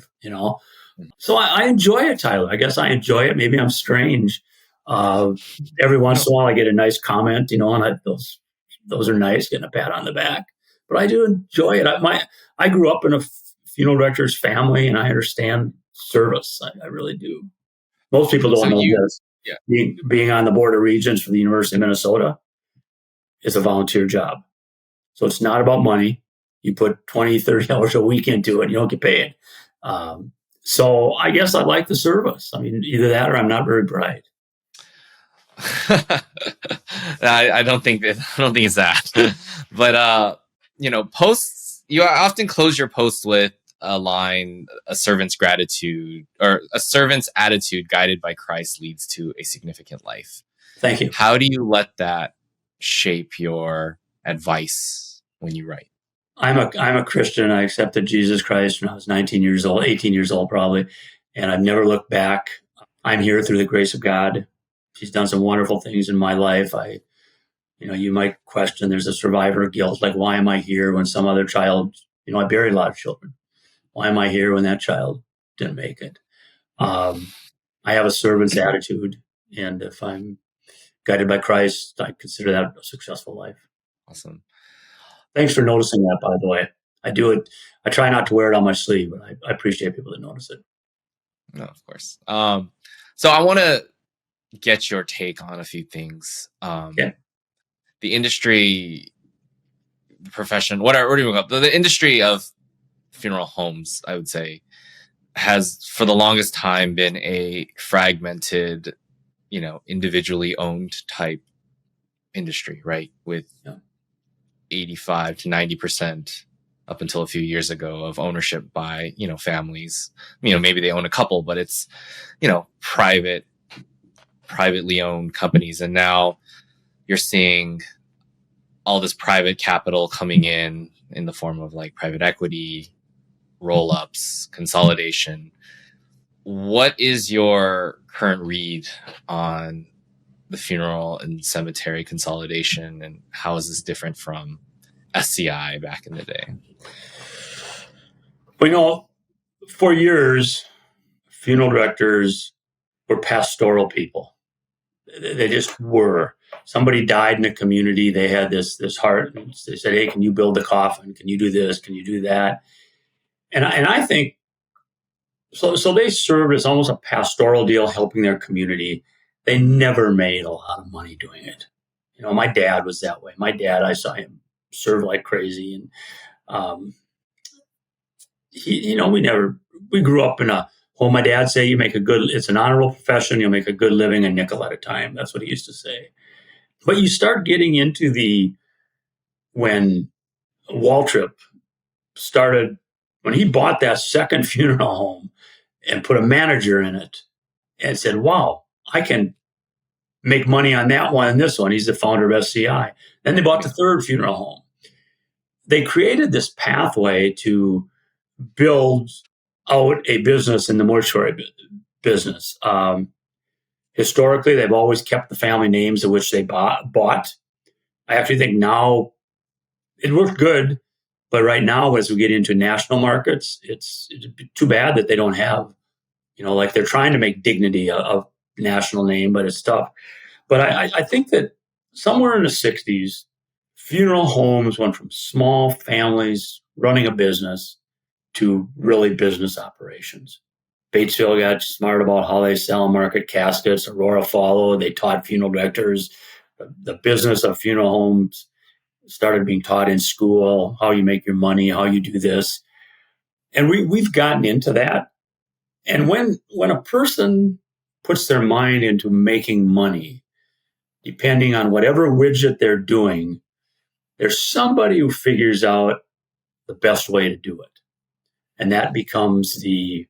So I enjoy it, Tyler. I guess I enjoy it. Maybe I'm strange. Every once in a while, I get a nice comment, and those are nice, getting a pat on the back. But I do enjoy it. I grew up in a funeral director's family, and I understand service. I really do. Most people don't know this. Yeah. Being on the board of regents for the University of Minnesota is a volunteer job. So it's not about money. You put 20, 30 hours a week into it, and you don't get paid. So I guess I like the service. I mean, either that or I'm not very bright. I don't think it's that. But posts, you often close your post with a line, a servant's gratitude, or a servant's attitude guided by Christ leads to a significant life. Thank you. How do you let that shape your advice when you write? I'm a Christian. I accepted Jesus Christ when I was 19 years old, 18 years old probably, and I've never looked back. I'm here through the grace of God. He's done some wonderful things in my life. You might question, there's a survivor guilt, like, why am I here when some other child, I buried a lot of children. Why am I here when that child didn't make it? I have a servant's attitude, and if I'm guided by Christ, I consider that a successful life. Awesome. Thanks for noticing that, by the way. I do it. I try not to wear it on my sleeve, but I appreciate people that notice it. No, of course. So I want to get your take on a few things. The industry, the profession, whatever you call it, the industry of funeral homes, I would say, has for the longest time been a fragmented, individually owned type industry, right? With 85 to 90% up until a few years ago of ownership by, families. Maybe they own a couple, but it's, privately owned companies. And now you're seeing all this private capital coming in the form of like private equity, roll-ups, consolidation. What is your current read on the funeral and cemetery consolidation, and how is this different from SCI back in the day? Well, for years, funeral directors were pastoral people. They just were. Somebody died in the community. They had this heart. They said, hey, can you build the coffin? Can you do this? Can you do that? And I think, so they served as almost a pastoral deal, helping their community. They never made a lot of money doing it. My dad was that way. My dad, I saw him serve like crazy. And, we grew up in a home. My dad say it's an honorable profession. You'll make a good living a nickel at a time. That's what he used to say. But you start getting into when Waltrip started, when he bought that second funeral home and put a manager in it and said, wow, I can make money on that one and this one. He's the founder of SCI. Then they bought the third funeral home. They created this pathway to build out a business in the mortuary business. Historically, they've always kept the family names of which they bought. I actually think now it worked good, But right now, as we get into national markets, it's too bad that they don't have, like they're trying to make Dignity a national name, but it's tough. But I think that somewhere in the 60s, funeral homes went from small families running a business to really business operations. Batesville got smart about how they sell and market caskets. Aurora followed. They taught funeral directors. The business of funeral homes started being taught in school, how you make your money, how you do this. And we've gotten into that. And when a person puts their mind into making money, depending on whatever widget they're doing, there's somebody who figures out the best way to do it. And that becomes the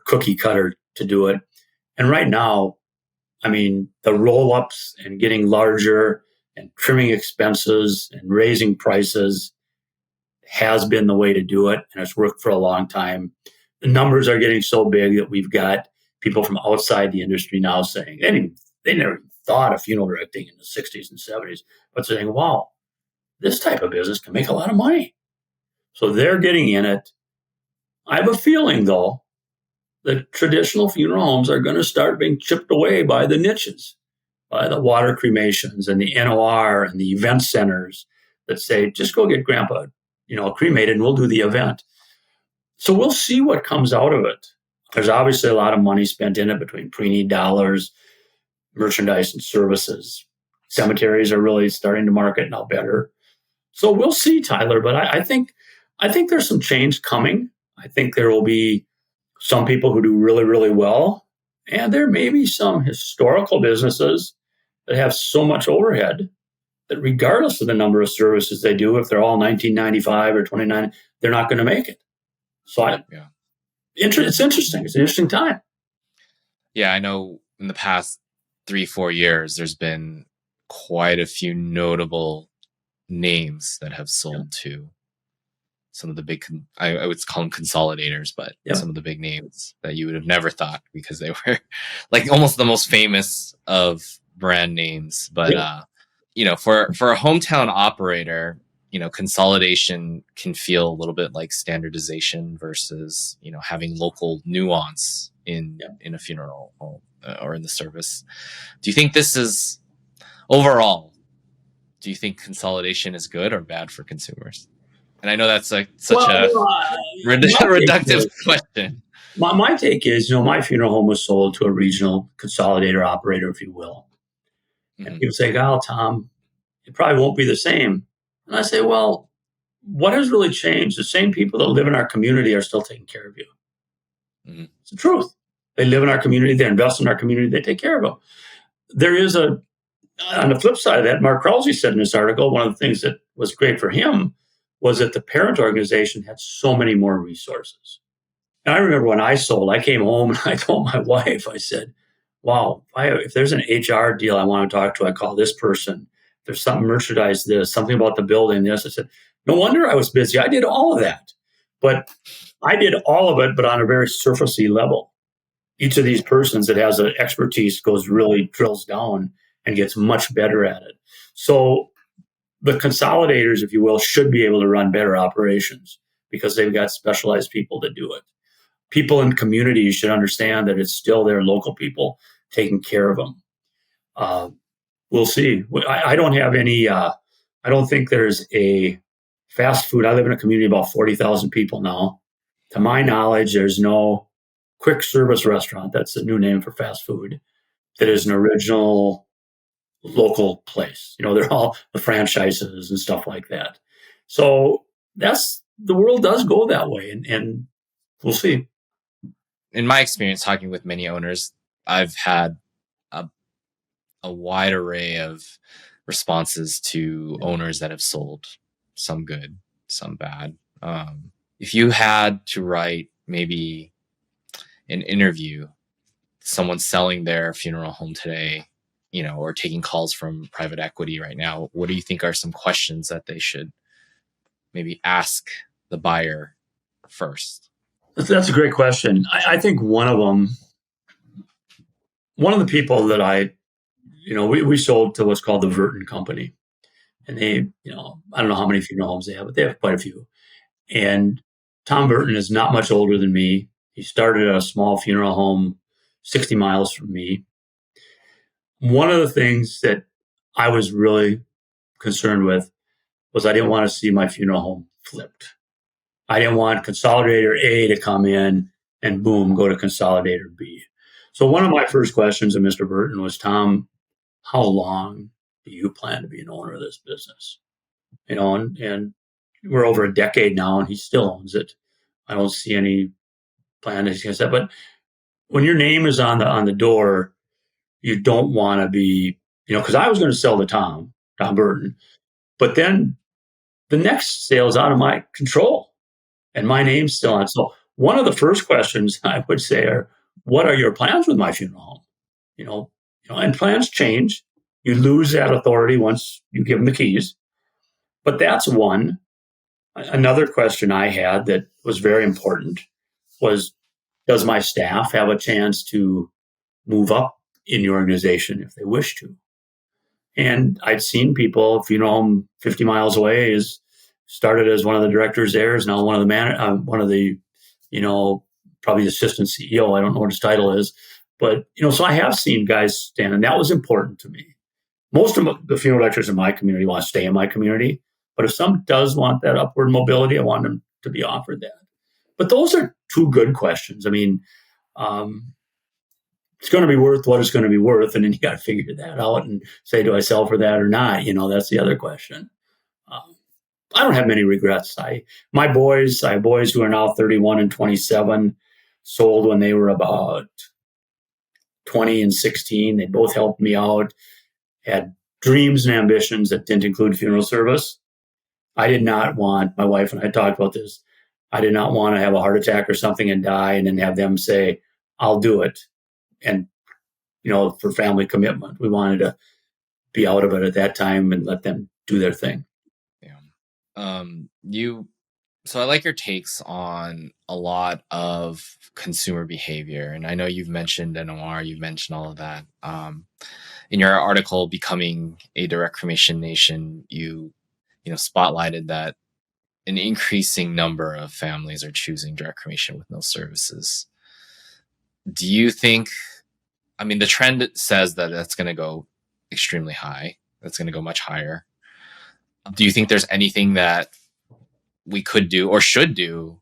cookie cutter to do it. And right now, I mean, the roll-ups and getting larger and trimming expenses and raising prices has been the way to do it. And it's worked for a long time. The numbers are getting so big that we've got people from outside the industry now saying, they never thought of funeral directing in the 60s and 70s, but saying, wow, this type of business can make a lot of money. So they're getting in it. I have a feeling, though, that traditional funeral homes are going to start being chipped away by the niches, by the water cremations and the NOR and the event centers that say, just go get grandpa, cremated and we'll do the event. So we'll see what comes out of it. There's obviously a lot of money spent in it between pre-need dollars, merchandise and services. Cemeteries are really starting to market now better. So we'll see, Tyler, but I think there's some change coming. I think there will be some people who do really, really well. And there may be some historical businesses that have so much overhead that regardless of the number of services they do, if they're all 1995 or 29, they're not going to make it. So it's interesting. It's an interesting time. Yeah, I know in the past 3-4 years, there's been quite a few notable names that have sold to some of the big, I would call them consolidators, but some of the big names that you would have never thought because they were like almost the most famous of brand names. But, for a hometown operator, consolidation can feel a little bit like standardization versus, having local nuance in a funeral home or in the service. Do you think this is overall, do you think consolidation is good or bad for consumers? And I know that's such a reductive question. My take is, my funeral home was sold to a regional consolidator operator, if you will. Mm-hmm. And people say, "Oh, Tom, it probably won't be the same." And I say, well, what has really changed? The same people that live in our community are still taking care of you. Mm-hmm. It's the truth. They live in our community. They invest in our community. They take care of them. There is on the flip side of that, Mark Krause said in this article, one of the things that was great for him was that the parent organization had so many more resources. And I remember when I sold, I came home and I told my wife, I said, wow, if there's an HR deal I want to talk to, I call this person. If there's something merchandise this, something about the building this. I said, no wonder I was busy. I did all of that. But I did all of it, but on a very surfacey level. Each of these persons that has an expertise drills down and gets much better at it. So the consolidators, if you will, should be able to run better operations because they've got specialized people to do it. People in communities should understand that it's still their local people taking care of them. We'll see. I don't have any, I don't think there's a fast food. I live in a community of about 40,000 people now. To my knowledge, there's no quick service restaurant. That's the new name for fast food. That is an original local place. They're all the franchises and stuff like that. So the world does go that way, and we'll see. In my experience talking with many owners, I've had a wide array of responses to owners that have sold, some good, some bad. If you had to write maybe an interview, someone selling their funeral home today, or taking calls from private equity right now, what do you think are some questions that they should maybe ask the buyer first? That's a great question. I think one of the people that we sold to what's called the Verton Company. and they, I don't know how many funeral homes they have, but they have quite a few. And Tom Burton is not much older than me. He started at a small funeral home 60 miles from me. One of the things that I was really concerned with was I didn't want to see my funeral home flipped. I didn't want Consolidator A to come in and boom, go to Consolidator B. So one of my first questions to Mr. Burton was, Tom, how long do you plan to be an owner of this business? And we're over a decade now and he still owns it. I don't see any plan against that. But when your name is on the door, you don't want to be, because I was going to sell to Tom Burton, but then the next sale is out of my control and my name's still on. So one of the first questions I would say are, what are your plans with my funeral home? And plans change. You lose that authority once you give them the keys. But that's one. Another question I had that was very important was, does my staff have a chance to move up in the organization if they wish to? And I'd seen people, funeral home 50 miles away is started as one of the directors there, is now one of the probably assistant CEO. I don't know what his title is, but so I have seen guys stand, and that was important to me. Most of the funeral directors in my community want to stay in my community, but if some does want that upward mobility, I want them to be offered that. But those are two good questions. I mean, it's going to be worth what it's going to be worth, and then you got to figure that out and say, do I sell for that or not? That's the other question. I don't have many regrets. I have boys who are now 31 and 27, sold when they were about 20 and 16. They both helped me out, had dreams and ambitions that didn't include funeral service. I did not want, my wife and I talked about this, I did not want to have a heart attack or something and die and then have them say, I'll do it. And, for family commitment, we wanted to be out of it at that time and let them do their thing. Yeah. So I like your takes on a lot of consumer behavior. And I know you've mentioned NOR, you've mentioned all of that. In your article, Becoming a Direct Cremation Nation, you spotlighted that an increasing number of families are choosing direct cremation with no services. Do you think, the trend says that that's going to go extremely high. That's going to go much higher. Do you think there's anything that we could do or should do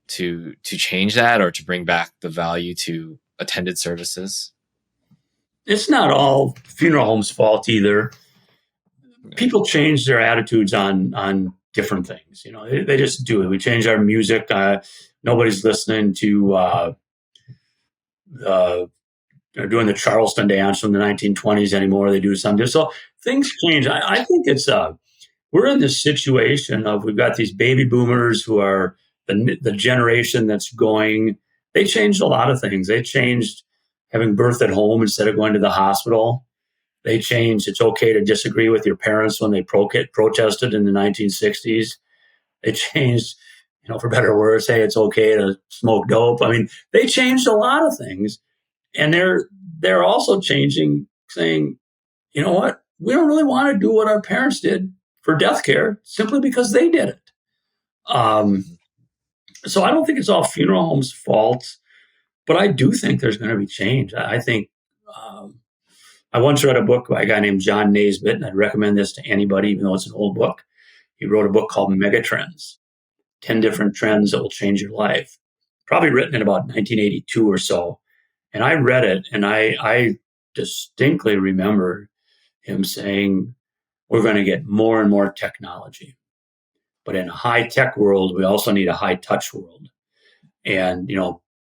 to change that or to bring back the value to attended services? It's not all funeral homes' fault either. People change their attitudes on different things. They just do it. We change our music. Nobody's listening to they're doing the Charleston dance from the 1920s anymore. They do something. So things change. I think it's we're in this situation of, we've got these baby boomers who are the generation that's going. They changed a lot of things. They changed having birth at home instead of going to the hospital. They changed it's okay to disagree with your parents when they protested in the 1960s. They changed, for better words, hey, it's okay to smoke dope. They changed a lot of things. And they're also changing, saying, you know what, we don't really want to do what our parents did for death care simply because they did it. So I don't think it's all funeral homes' fault, but I do think there's going to be change. I think I once read a book by a guy named John Naisbitt, and I'd recommend this to anybody, even though it's an old book. He wrote a book called Megatrends, 10 different trends that will change your life, probably written in about 1982 or so. And I read it, and I distinctly remember him saying, we're going to get more and more technology. But in a high-tech world, we also need a high-touch world. And,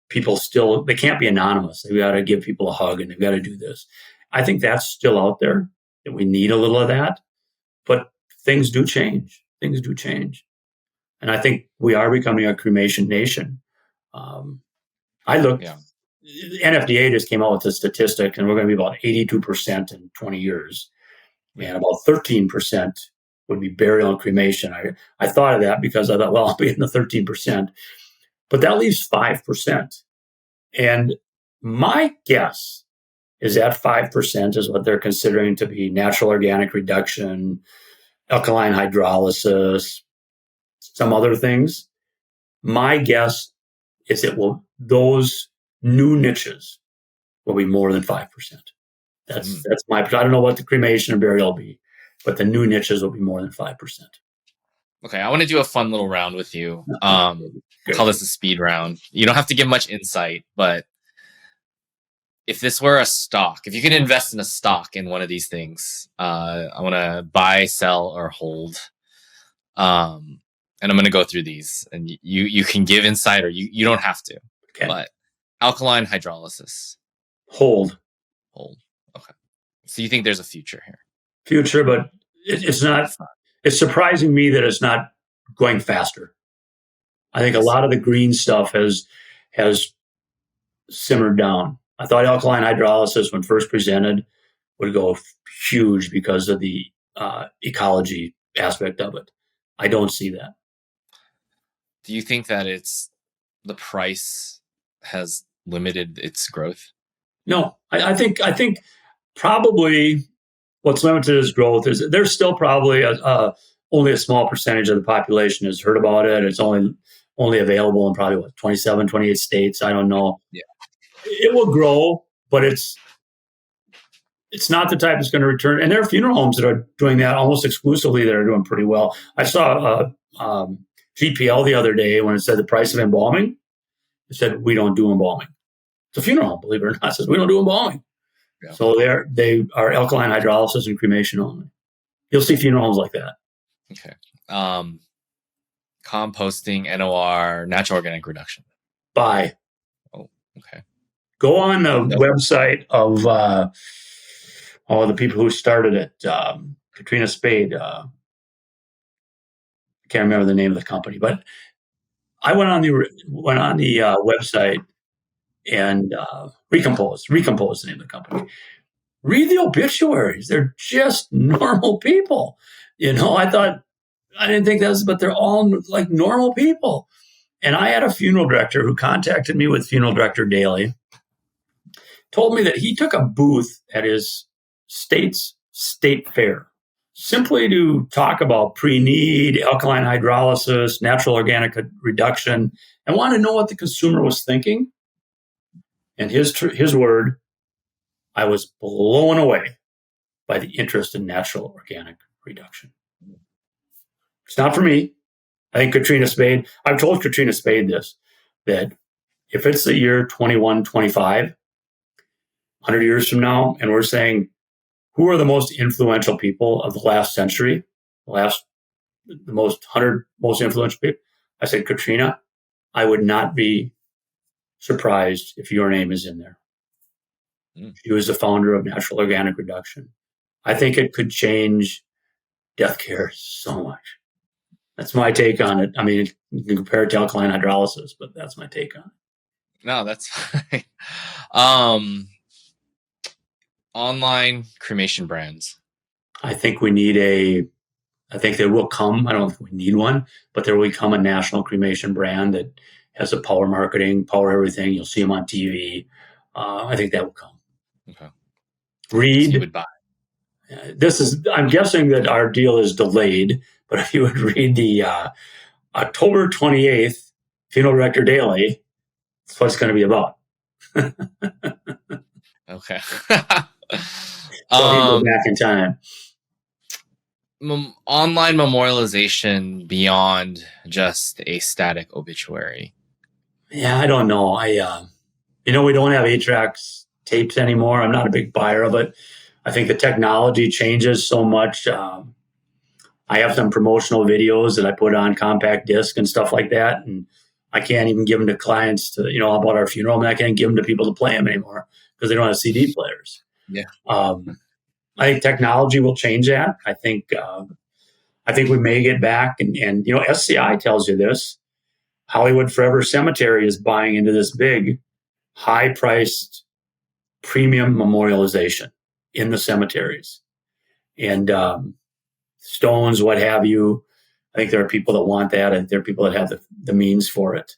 people still, they can't be anonymous. They've got to give people a hug, and they've got to do this. I think that's still out there, that we need a little of that. But things do change. Things do change. And I think we are becoming a cremation nation. NFDA just came out with a statistic, and we're going to be about 82% in 20 years. And about 13% would be burial and cremation. I thought of that because I thought, well, I'll be in the 13%. But that leaves 5%. And my guess is that 5% is what they're considering to be natural organic reduction, alkaline hydrolysis, some other things. My guess is those new niches will be more than 5%. That's my, I don't know what the cremation and burial will be, but the new niches will be more than 5%. Okay, I want to do a fun little round with you. Call this a speed round. You don't have to give much insight, but if this were a stock, if you could invest in a stock in one of these things, I want to buy, sell, or hold. And I'm going to go through these, and you can give insight, or you don't have to. Okay. But alkaline hydrolysis. Hold. Okay. So you think there's a future here? Future, but it's not. It's surprising me that it's not going faster. I think a lot of the green stuff has simmered down. I thought alkaline hydrolysis, when first presented, would go huge because of the ecology aspect of it. I don't see that. Do you think that the price has limited its growth? No, I think probably what's limited its growth is there's still probably only a small percentage of the population has heard about it. It's only available in probably 27, 28 states. I don't know. Yeah. It will grow, but it's not the type that's going to return. And there are funeral homes that are doing that almost exclusively that are doing pretty well. I saw GPL the other day when it said the price of embalming. It said, we don't do embalming. It's a funeral home, believe it or not. It says, we don't do embalming. Yeah. So they are alkaline hydrolysis and cremation only. You'll see funeral homes like that. Okay. Composting, NOR, natural organic reduction. Buy. Oh, okay. Go on the website of the people who started it. Katrina Spade. I can't remember the name of the company, but I went on the website and Recompose the name of the company. Read the obituaries. They're just normal people. I didn't think that was, but they're all like normal people. And I had a funeral director who contacted me with Funeral Director Daily, told me that he took a booth at his state's state fair simply to talk about pre-need, alkaline hydrolysis, natural organic reduction, and wanted to know what the consumer was thinking. And his word, I was blown away by the interest in natural organic reduction. It's not for me. I think Katrina Spade, I've told Katrina Spade this, that if it's the year 2125, 100 years from now, and we're saying, who are the most influential people of the last century, the 100 most influential people? I said, Katrina, I would not be surprised if your name is in there. She was the founder of Natural Organic Reduction. I think it could change death care so much. That's my take on it. I mean, you can compare it to alkaline hydrolysis, but that's my take on it. No, that's fine. Online cremation brands. I think there will come, I don't know if we need one, but there will come a national cremation brand that has a power marketing, power everything. You'll see them on TV. I think that will come. Okay. Read. So you would buy. I'm guessing that our deal is delayed, but if you would read the October 28th Funeral Director Daily, that's what it's going to be about. Okay. So you go back in time. Online memorialization beyond just a static obituary. Yeah, I don't know. We don't have 8-tracks tapes anymore. I'm not a big buyer of it. I think the technology changes so much. I have some promotional videos that I put on compact disc and stuff like that, and I can't even give them to clients about our funeral. I mean, I can't give them to people to play them anymore because they don't have CD players. Yeah. I think technology will change that. I think we may get back, and SCI tells you this. Hollywood Forever Cemetery is buying into this big, high-priced premium memorialization in the cemeteries, and stones, what have you. I think there are people that want that, and there are people that have the means for it.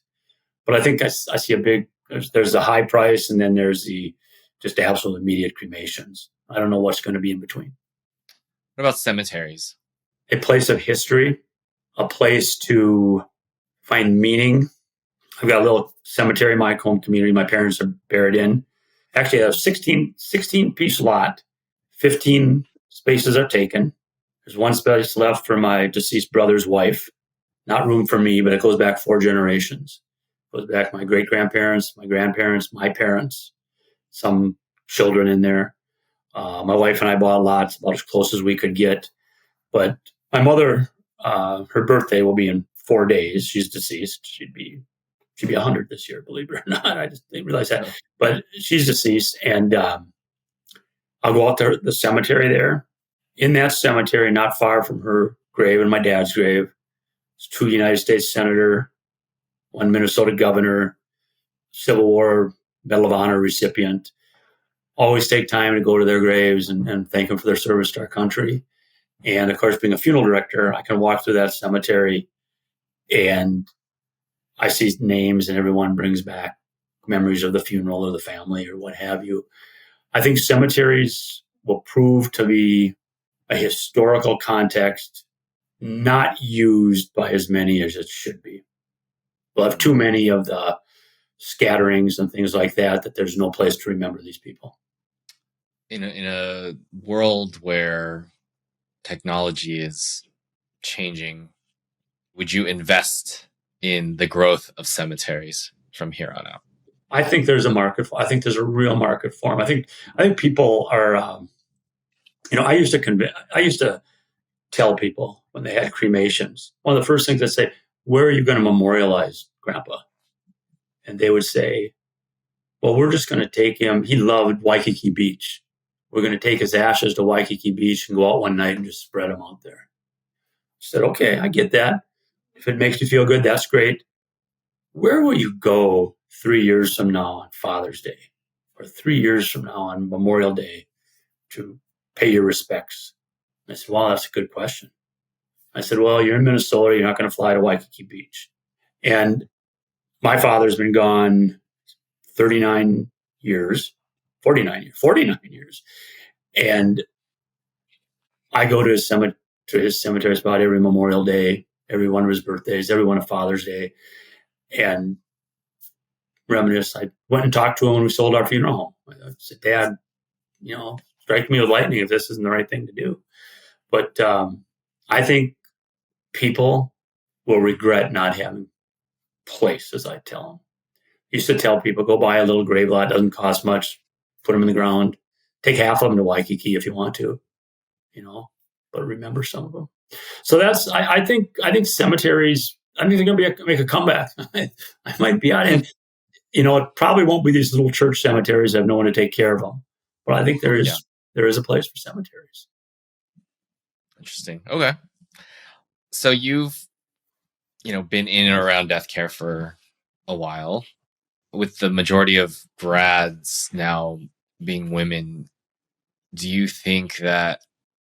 But I think I see a big. There's the high price, and then there's the just absolute immediate cremations. I don't know what's going to be in between. What about cemeteries? a place of history, a place to find meaning. I've got a little cemetery in my home community my parents are buried in. Actually, I have a 16 piece lot. 15 spaces are taken. There's one space left for my deceased brother's wife. Not room for me, but it goes back 4 generations. It goes back my great-grandparents, my grandparents, my parents, some children in there. My wife and I bought lots, about as close as we could get. But my mother, her birthday will be in 4 days. She's deceased. She'd be 100 this year, believe it or not. I just didn't realize that. But she's deceased, and I'll go out to the cemetery there. In that cemetery, not far from her grave and my dad's grave, there's 2 United States senator, 1 Minnesota governor, Civil War Medal of Honor recipient. Always take time to go to their graves and thank them for their service to our country. And of course, being a funeral director, I can walk through that cemetery and I see names and everyone brings back memories of the funeral or the family or what have you. I think cemeteries will prove to be a historical context not used by as many as it should be. We'll have too many of the scatterings and things like that there's no place to remember these people. In a world where technology is changing, would you invest in the growth of cemeteries from here on out? I think there's a market for. I think there's a real market for them. I think people are. I used to tell people when they had cremations, one of the first things I'd say, "Where are you going to memorialize Grandpa?" And they would say, "Well, we're just going to take him. He loved Waikiki Beach. We're going to take his ashes to Waikiki Beach and go out one night and just spread them out there." I said, "Okay, I get that. If it makes you feel good, that's great. Where will you go 3 years from now on Father's Day or 3 years from now on Memorial Day to pay your respects?" And I said, "Wow, that's a good question." I said, "Well, you're in Minnesota. You're not going to fly to Waikiki Beach." And my father's been gone 49 years. And I go to his cemetery spot every Memorial Day, every one of his birthdays, every one of Father's Day, and reminisce. I went and talked to him when we sold our funeral home. I said, "Dad, strike me with lightning if this isn't the right thing to do." But I think people will regret not having places, I tell them. I used to tell people, go buy a little grave lot, doesn't cost much, put them in the ground, take half of them to Waikiki if you want to, but remember some of them. So I think cemeteries, I think they're going to make a comeback. I might be out in, it probably won't be these little church cemeteries that have no one to take care of them, but I think there is a place for cemeteries. Interesting. Okay. So you've, been in and around death care for a while. With the majority of grads now being women, do you think that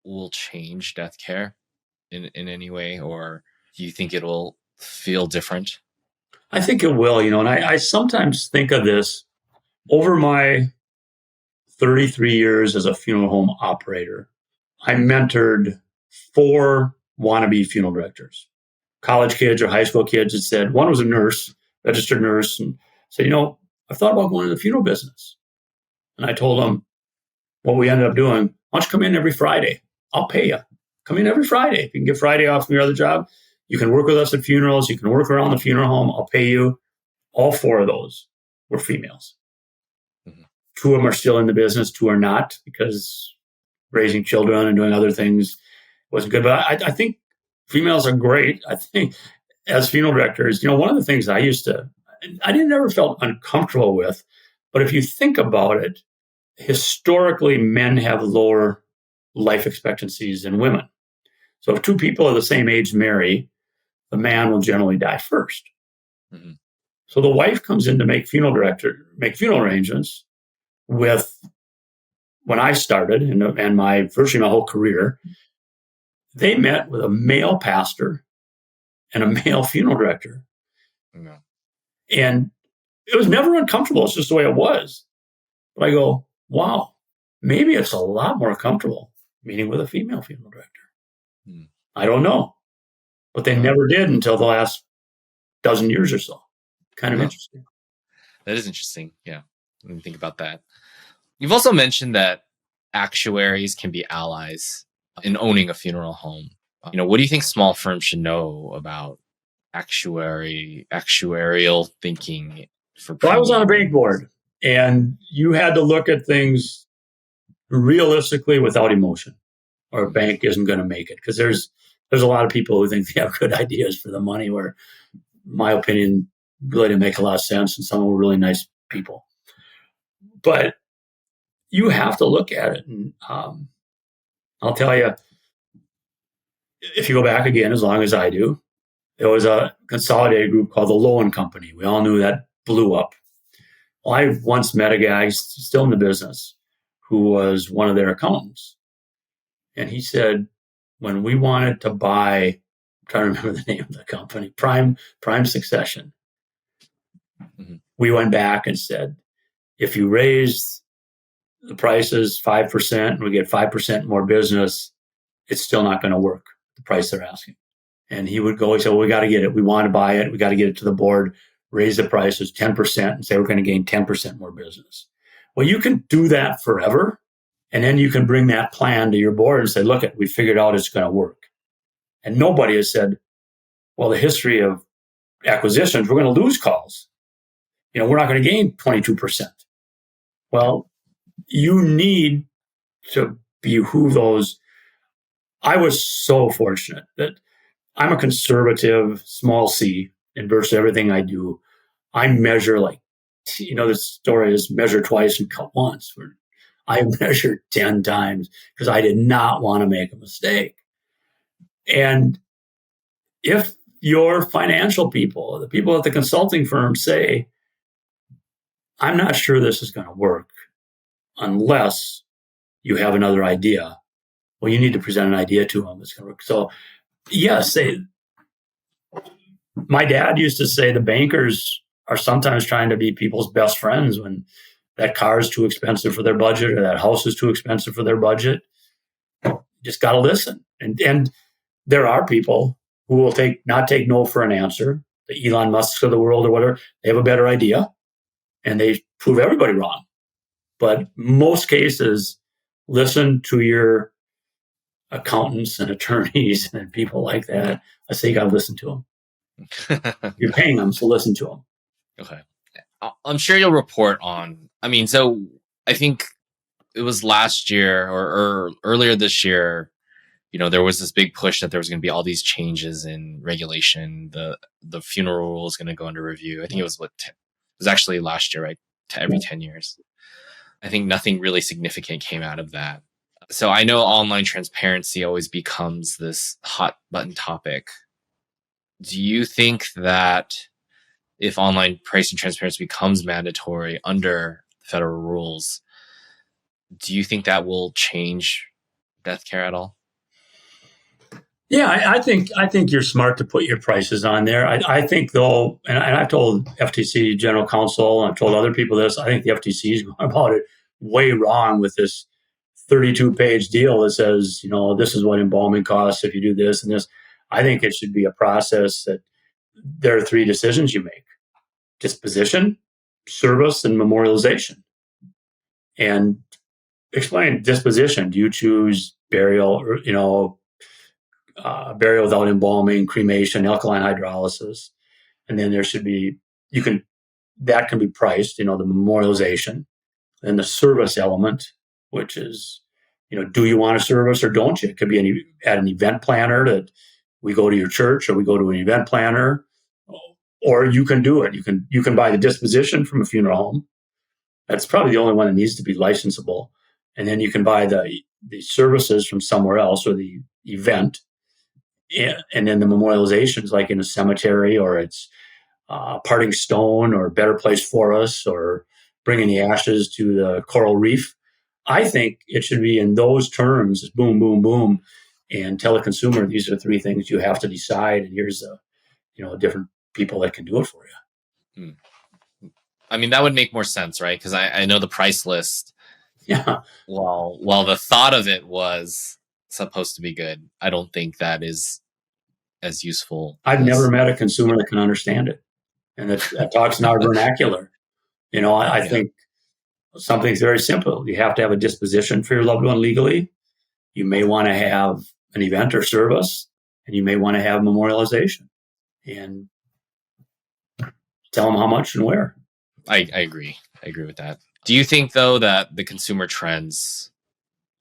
will change death care in any way, or do you think it'll feel different? I think it will, and I sometimes think of this over my 33 years as a funeral home operator. I mentored 4 wannabe funeral directors, college kids or high school kids that said, one was a nurse, registered nurse, and said, I've thought about going into the funeral business. And I told them what we ended up doing. Why don't you come in every Friday? I'll pay you. Come in every Friday. If you can get Friday off from your other job, you can work with us at funerals. You can work around the funeral home. I'll pay you. All 4 of those were females. Mm-hmm. 2 of them are still in the business. 2 are not, because raising children and doing other things wasn't good. But I think females are great. I think as funeral directors, one of the things I didn't ever felt uncomfortable with, but if you think about it, historically, men have lower life expectancies than women. So if 2 people of the same age marry, the man will generally die first. Mm-hmm. So the wife comes in to make funeral arrangements with, when I started and virtually my whole career, they met with a male pastor and a male funeral director. Yeah. And it was never uncomfortable. It's just the way it was. But I go, wow, maybe it's a lot more comfortable meeting with a female funeral director. I don't know. But they never did until the last dozen years or so. Kind of interesting. That is interesting. Yeah. Let me think about that. You've also mentioned that actuaries can be allies in owning a funeral home. What do you think small firms should know about actuarial thinking for Well, I was on a premium? bank board, and you had to look at things realistically without emotion, or a bank isn't going to make it. Because there's a lot of people who think they have good ideas for the money, where, in my opinion, really didn't make a lot of sense, and some were really nice people. But you have to look at it, and I'll tell you, if you go back again, as long as I do, there was a consolidated group called the Lowen Company. We all knew that blew up. Well, I once met a guy still in the business who was one of their accountants. And he said, when we wanted to buy, I'm trying to remember the name of the company, Prime Succession, we went back and said, if you raise the prices 5% and we get 5% more business, it's still not going to work, the price they're asking. And he would go, he said, well, we got to get it. We want to buy it. We got to get it to the board, raise the prices 10% and say we're going to gain 10% more business. Well, you can do that forever. And then you can bring that plan to your board and say, look, we figured out it's going to work. And nobody has said, well, the history of acquisitions, we're going to lose calls. We're not going to gain 22%. Well, you need to behoove those. I was so fortunate that I'm a conservative, small c, in virtually everything I do. I measure the story is measure twice and cut once. I measured 10 times because I did not want to make a mistake. And if your financial people, the people at the consulting firm say, I'm not sure this is going to work unless you have another idea, well, you need to present an idea to them that's going to work. So, yes, my dad used to say the bankers are sometimes trying to be people's best friends when that car is too expensive for their budget or that house is too expensive for their budget. You just got to listen. And there are people who will not take no for an answer. The Elon Musks of the world or whatever, they have a better idea and they prove everybody wrong. But most cases, listen to your accountants and attorneys and people like that. I say you got to listen to them. You're paying them, so listen to them. Okay. I'm sure you'll report on, so I think it was last year or earlier this year, there was this big push that there was going to be all these changes in regulation. The funeral rule is going to go under review. I think it was actually last year, right? Every 10 years. I think nothing really significant came out of that. So I know online transparency always becomes this hot button topic. Do you think that if online pricing transparency becomes mandatory under federal rules, do you think that will change death care at all? Yeah, I think you're smart to put your prices on there. I think though, and I've told FTC general counsel, and I've told other people this, I think the FTC is going about it way wrong with this 32-page deal that says, this is what embalming costs if you do this and this. I think it should be a process that there are 3 decisions you make: disposition, service, and memorialization. And explain disposition. Do you choose burial, or, burial without embalming, cremation, alkaline hydrolysis? And then there should be, that can be priced, the memorialization. And the service element, which is, do you want a service or don't you? It could be at an event planner that we go to your church, or we go to an event planner, or you can do it. You can buy the disposition from a funeral home. That's probably the only one that needs to be licensable. And then you can buy the services from somewhere else, or the event. And then the memorializations, like in a cemetery, or it's parting stone, or Better Place for Us, or bringing the ashes to the coral reef. I think it should be in those terms, boom, boom, boom, and tell the consumer these are 3 things you have to decide, and here's different people that can do it for you. That would make more sense, right? Because I know the price list. Yeah. While the thought of it was supposed to be good, I don't think that is as useful. I've never met a consumer that can understand it and that talks in our vernacular. I think something's very simple. You have to have a disposition for your loved one legally. You may want to have an event or service, and you may want to have memorialization, and tell them how much and where. I agree. I agree with that. Do you think, though, that the consumer trends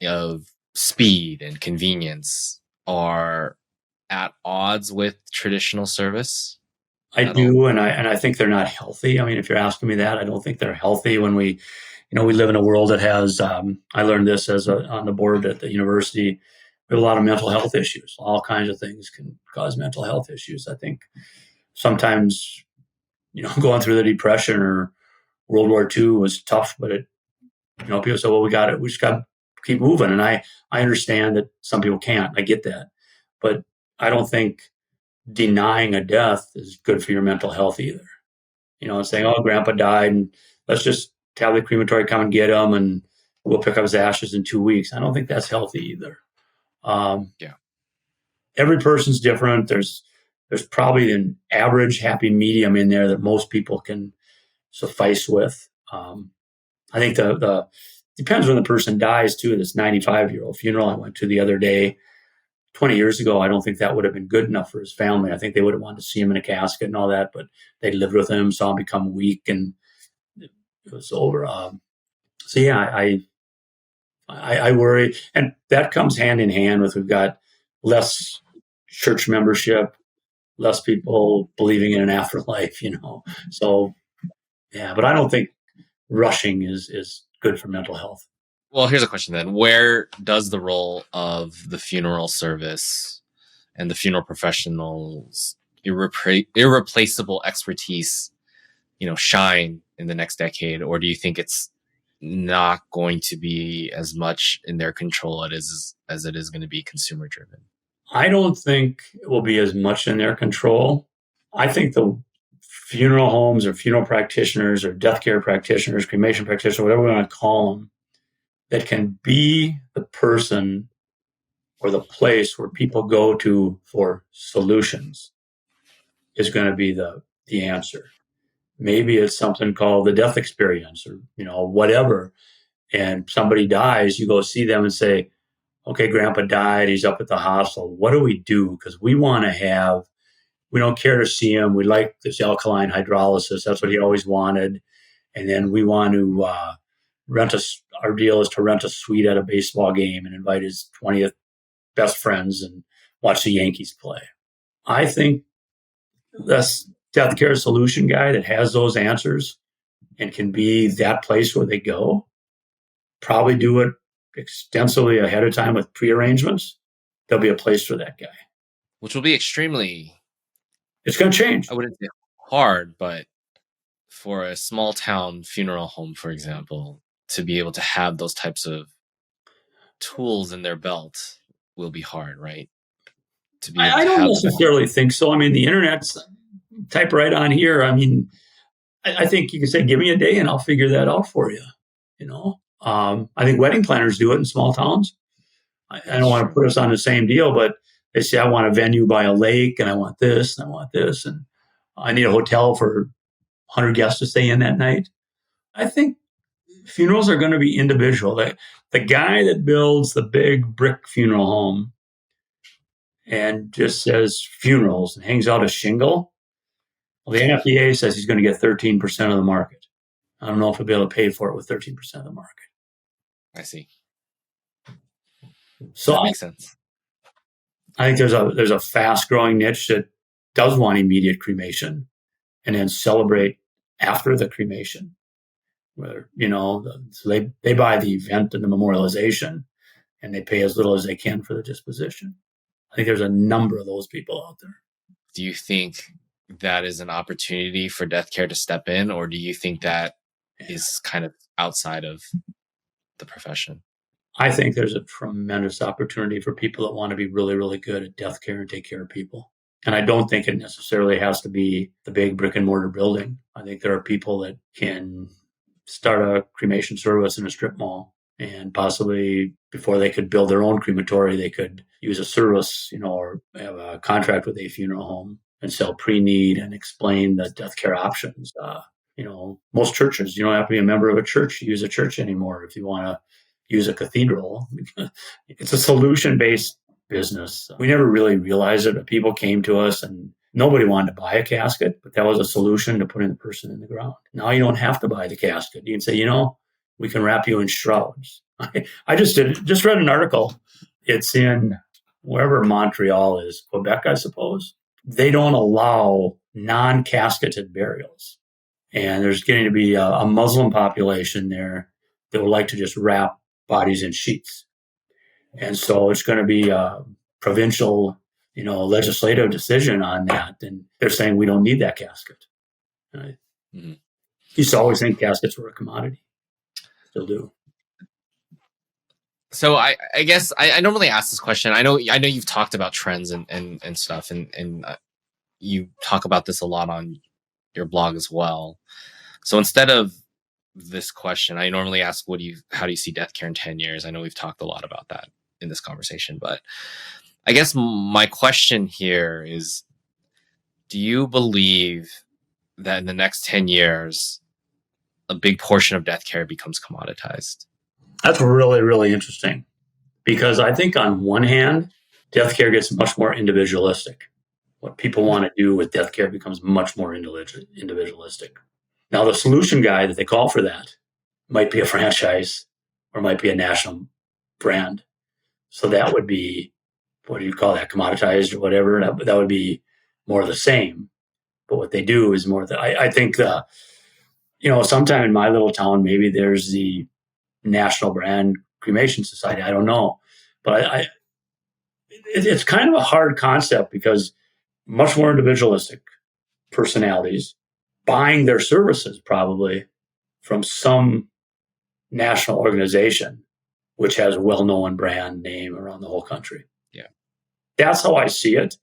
of speed and convenience are at odds with traditional service? I do, and I think they're not healthy. I mean, if you're asking me that, I don't think they're healthy when we live in a world that has, I learned this on the board at the university, we have a lot of mental health issues. All kinds of things can cause mental health issues. I think sometimes, going through the Depression or World War II was tough, but people say, well, we just got to keep moving. And I understand that some people can't. I get that. But I don't think denying a death is good for your mental health either. And saying, oh, grandpa died and let's just have the crematory come and get him and we'll pick up his ashes in 2 weeks. I don't think that's healthy either. Every person's different. There's probably an average happy medium in there that most people can suffice with. I think the depends when the person dies too. This 95-year-old funeral I went to the other day, 20 years ago, I don't think that would have been good enough for his family. I think they would have wanted to see him in a casket and all that, but they lived with him, saw him become weak, and it was over. I worry, and that comes hand in hand with we've got less church membership, less people believing in an afterlife, So, but I don't think rushing is good for mental health. Well, here's a question then. Where does the role of the funeral service and the funeral professionals' irreplaceable expertise, shine in the next decade? Or do you think it's not going to be as much in their control as it is going to be consumer driven? I don't think it will be as much in their control. I think the funeral homes or funeral practitioners or death care practitioners, cremation practitioners, whatever we want to call them, that can be the person or the place where people go to for solutions is going to be the answer. Maybe it's something called the death experience or, whatever. And somebody dies, you go see them and say, okay, grandpa died. He's up at the hospital. What do we do? Because we don't care to see him. We like this alkaline hydrolysis. That's what he always wanted. And then we want to our deal is to rent a suite at a baseball game and invite his 20th best friends and watch the Yankees play. I think this death care solution guy that has those answers and can be that place where they go, probably do it extensively ahead of time with pre-arrangements. There'll be a place for that guy. Which will be extremely... It's going to change. I wouldn't say hard, but for a small town funeral home, for example, to be able to have those types of tools in their belt will be hard, right? I don't necessarily think so. I mean, the internet's type right on here. I mean, I think you can say, give me a day and I'll figure that out for you. I think wedding planners do it in small towns. I don't want to put us on the same deal, but they say, I want a venue by a lake and I want this and I want this. And I need a hotel for 100 guests to stay in that night. I think funerals are going to be individual. The guy that builds the big brick funeral home and just says funerals and hangs out a shingle, well, the NFPA says he's going to get 13% of the market. I don't know if he'll be able to pay for it with 13% of the market. I see. So that makes sense. I think there's a fast growing niche that does want immediate cremation and then celebrate after the cremation. Where, so they buy the event and the memorialization and they pay as little as they can for the disposition. I think there's a number of those people out there. Do you think that is an opportunity for death care to step in, or do you think that is kind of outside of the profession? I think there's a tremendous opportunity for people that want to be really, really good at death care and take care of people. And I don't think it necessarily has to be the big brick and mortar building. I think there are people that can start a cremation service in a strip mall And possibly before they could build their own crematory, they could use a service, or have a contract with a funeral home and sell pre-need and explain the death care options. Most churches, you don't have to be a member of a church to use a church anymore if you want to use a cathedral. It's a solution-based business. We never really realized it, but people came to us and nobody wanted to buy a casket, but that was a solution to putting the person in the ground. Now you don't have to buy the casket. You can say, we can wrap you in shrouds. I just read an article. It's in wherever Montreal is, Quebec, I suppose. They don't allow non-casketed burials. And there's getting to be a Muslim population there that would like to just wrap bodies in sheets. And so it's going to be a provincial, legislative decision on that. And they're saying we don't need that casket. I used to always think caskets were a commodity. Still do. So I guess I normally ask this question. I know you've talked about trends and stuff, and you talk about this a lot on your blog as well. So instead of this question, I normally ask, how do you see death care in 10 years? I know we've talked a lot about that in this conversation, but I guess my question here is, do you believe that in the next 10 years, a big portion of death care becomes commoditized? That's really, really interesting, because I think on one hand, death care gets much more individualistic. What people want to do with death care becomes much more individualistic. Now, the solution guy that they call for that might be a franchise or might be a national brand. So that would be, what do you call that, commoditized or whatever? That would be more of the same. But what they do is more, I think, sometime in my little town, maybe there's the National Brand Cremation Society. I don't know. But it's kind of a hard concept, because much more individualistic personalities buying their services probably from some national organization which has a well-known brand name around the whole country. Yeah. That's how I see it,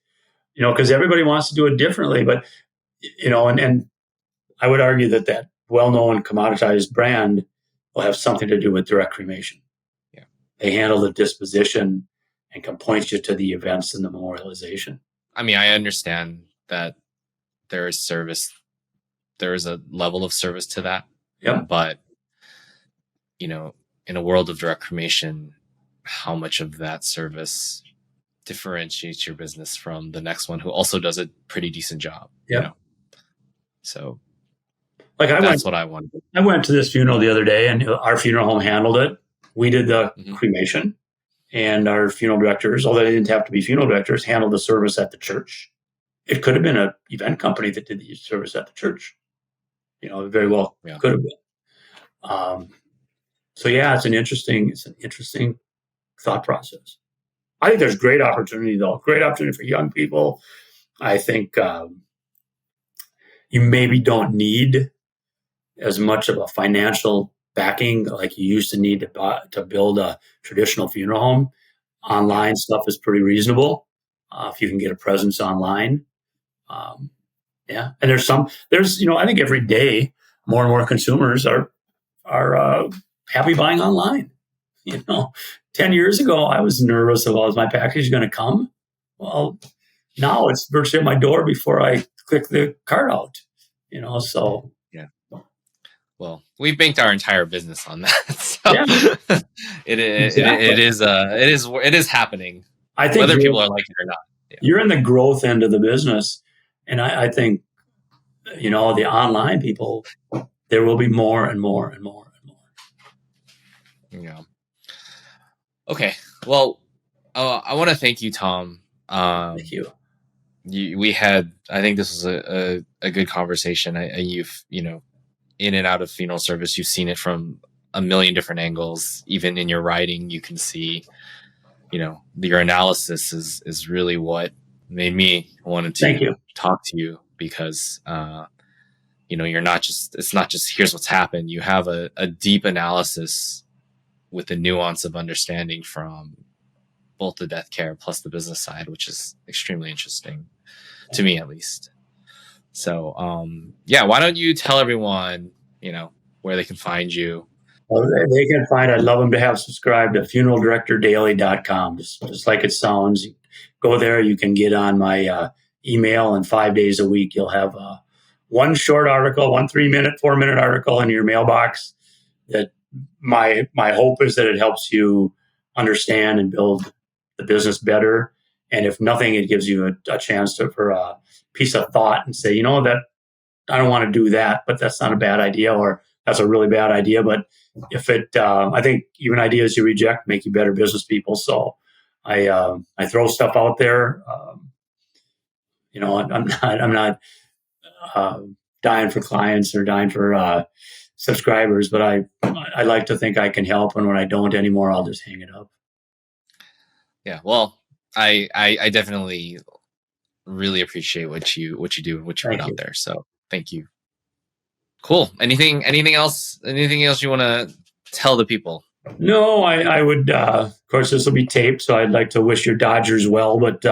because everybody wants to do it differently. But, and I would argue that well-known commoditized brand will have something to do with direct cremation. Yeah. They handle the disposition and can point you to the events and the memorialization. I mean, I understand that there is service. There is a level of service to that. Yeah. But, in a world of direct cremation, how much of that service differentiates your business from the next one who also does a pretty decent job? Yeah. So that's what I wanted. I went to this funeral the other day, and our funeral home handled it. We did the cremation, and our funeral directors, although they didn't have to be funeral directors, handled the service at the church. It could have been an event company that did the service at the church. It very well could have been. So yeah, it's an interesting thought process. I think there's great opportunity, though. Great opportunity for young people. I think you maybe don't need as much of a financial backing like you used to need to build a traditional funeral home. Online stuff is pretty reasonable if you can get a presence online. And there's I think every day more and more consumers are happy buying online. 10 years ago, I was nervous of, is my package going to come? Well, now it's virtually at my door before I click the card out. So yeah. Well, we've banked our entire business on that. So it is happening. I think whether people are like it or not. Yeah. You're in the growth end of the business, and I think the online people, there will be more and more and more and more. Yeah. Okay. Well, I want to thank you, Tom. Thank you. I think this was a good conversation. You've, in and out of funeral service, you've seen it from a million different angles. Even in your writing, you can see, your analysis is really what made me wanted to talk to you, because, it's not just here's what's happened. You have a deep analysis with the nuance of understanding from both the death care plus the business side, which is extremely interesting to me, at least. So, why don't you tell everyone, where they can find you? Well, they can find, I'd love them to have subscribed to funeraldirectordaily.com, just like it sounds. Go there, you can get on my email, and 5 days a week you'll have one short article, one 3-minute, 4-minute article in your mailbox. That my hope is that it helps you understand and build the business better. And if nothing, it gives you a chance for a piece of thought and say, that I don't want to do that, but that's not a bad idea, or that's a really bad idea. But if I think even ideas you reject make you better business people. So I throw stuff out there. I'm not dying for clients or dying for subscribers, but I like to think I can help. And when I don't anymore, I'll just hang it up. Yeah. Well, I definitely really appreciate what you do and what you put out there. So thank you. Cool. Anything else you want to tell the people? No, I would, of course, this will be taped, so I'd like to wish your Dodgers well, but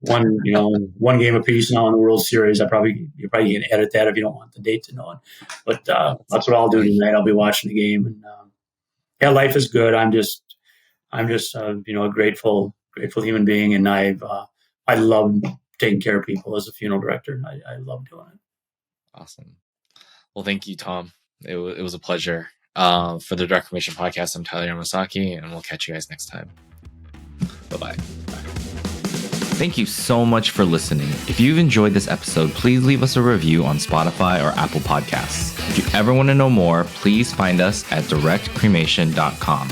one game apiece now in the World Series. You probably can edit that if you don't want the date to know it. But that's what I'll do tonight. I'll be watching the game, and life is good. I'm just a grateful human being, and I love taking care of people as a funeral director. I love doing it. Awesome. Well, thank you, Tom. It was a pleasure. For the Direct Cremation Podcast, I'm Tyler Yamasaki, and we'll catch you guys next time. Bye-bye. Thank you so much for listening. If you've enjoyed this episode, please leave us a review on Spotify or Apple Podcasts. If you ever want to know more, please find us at directcremation.com.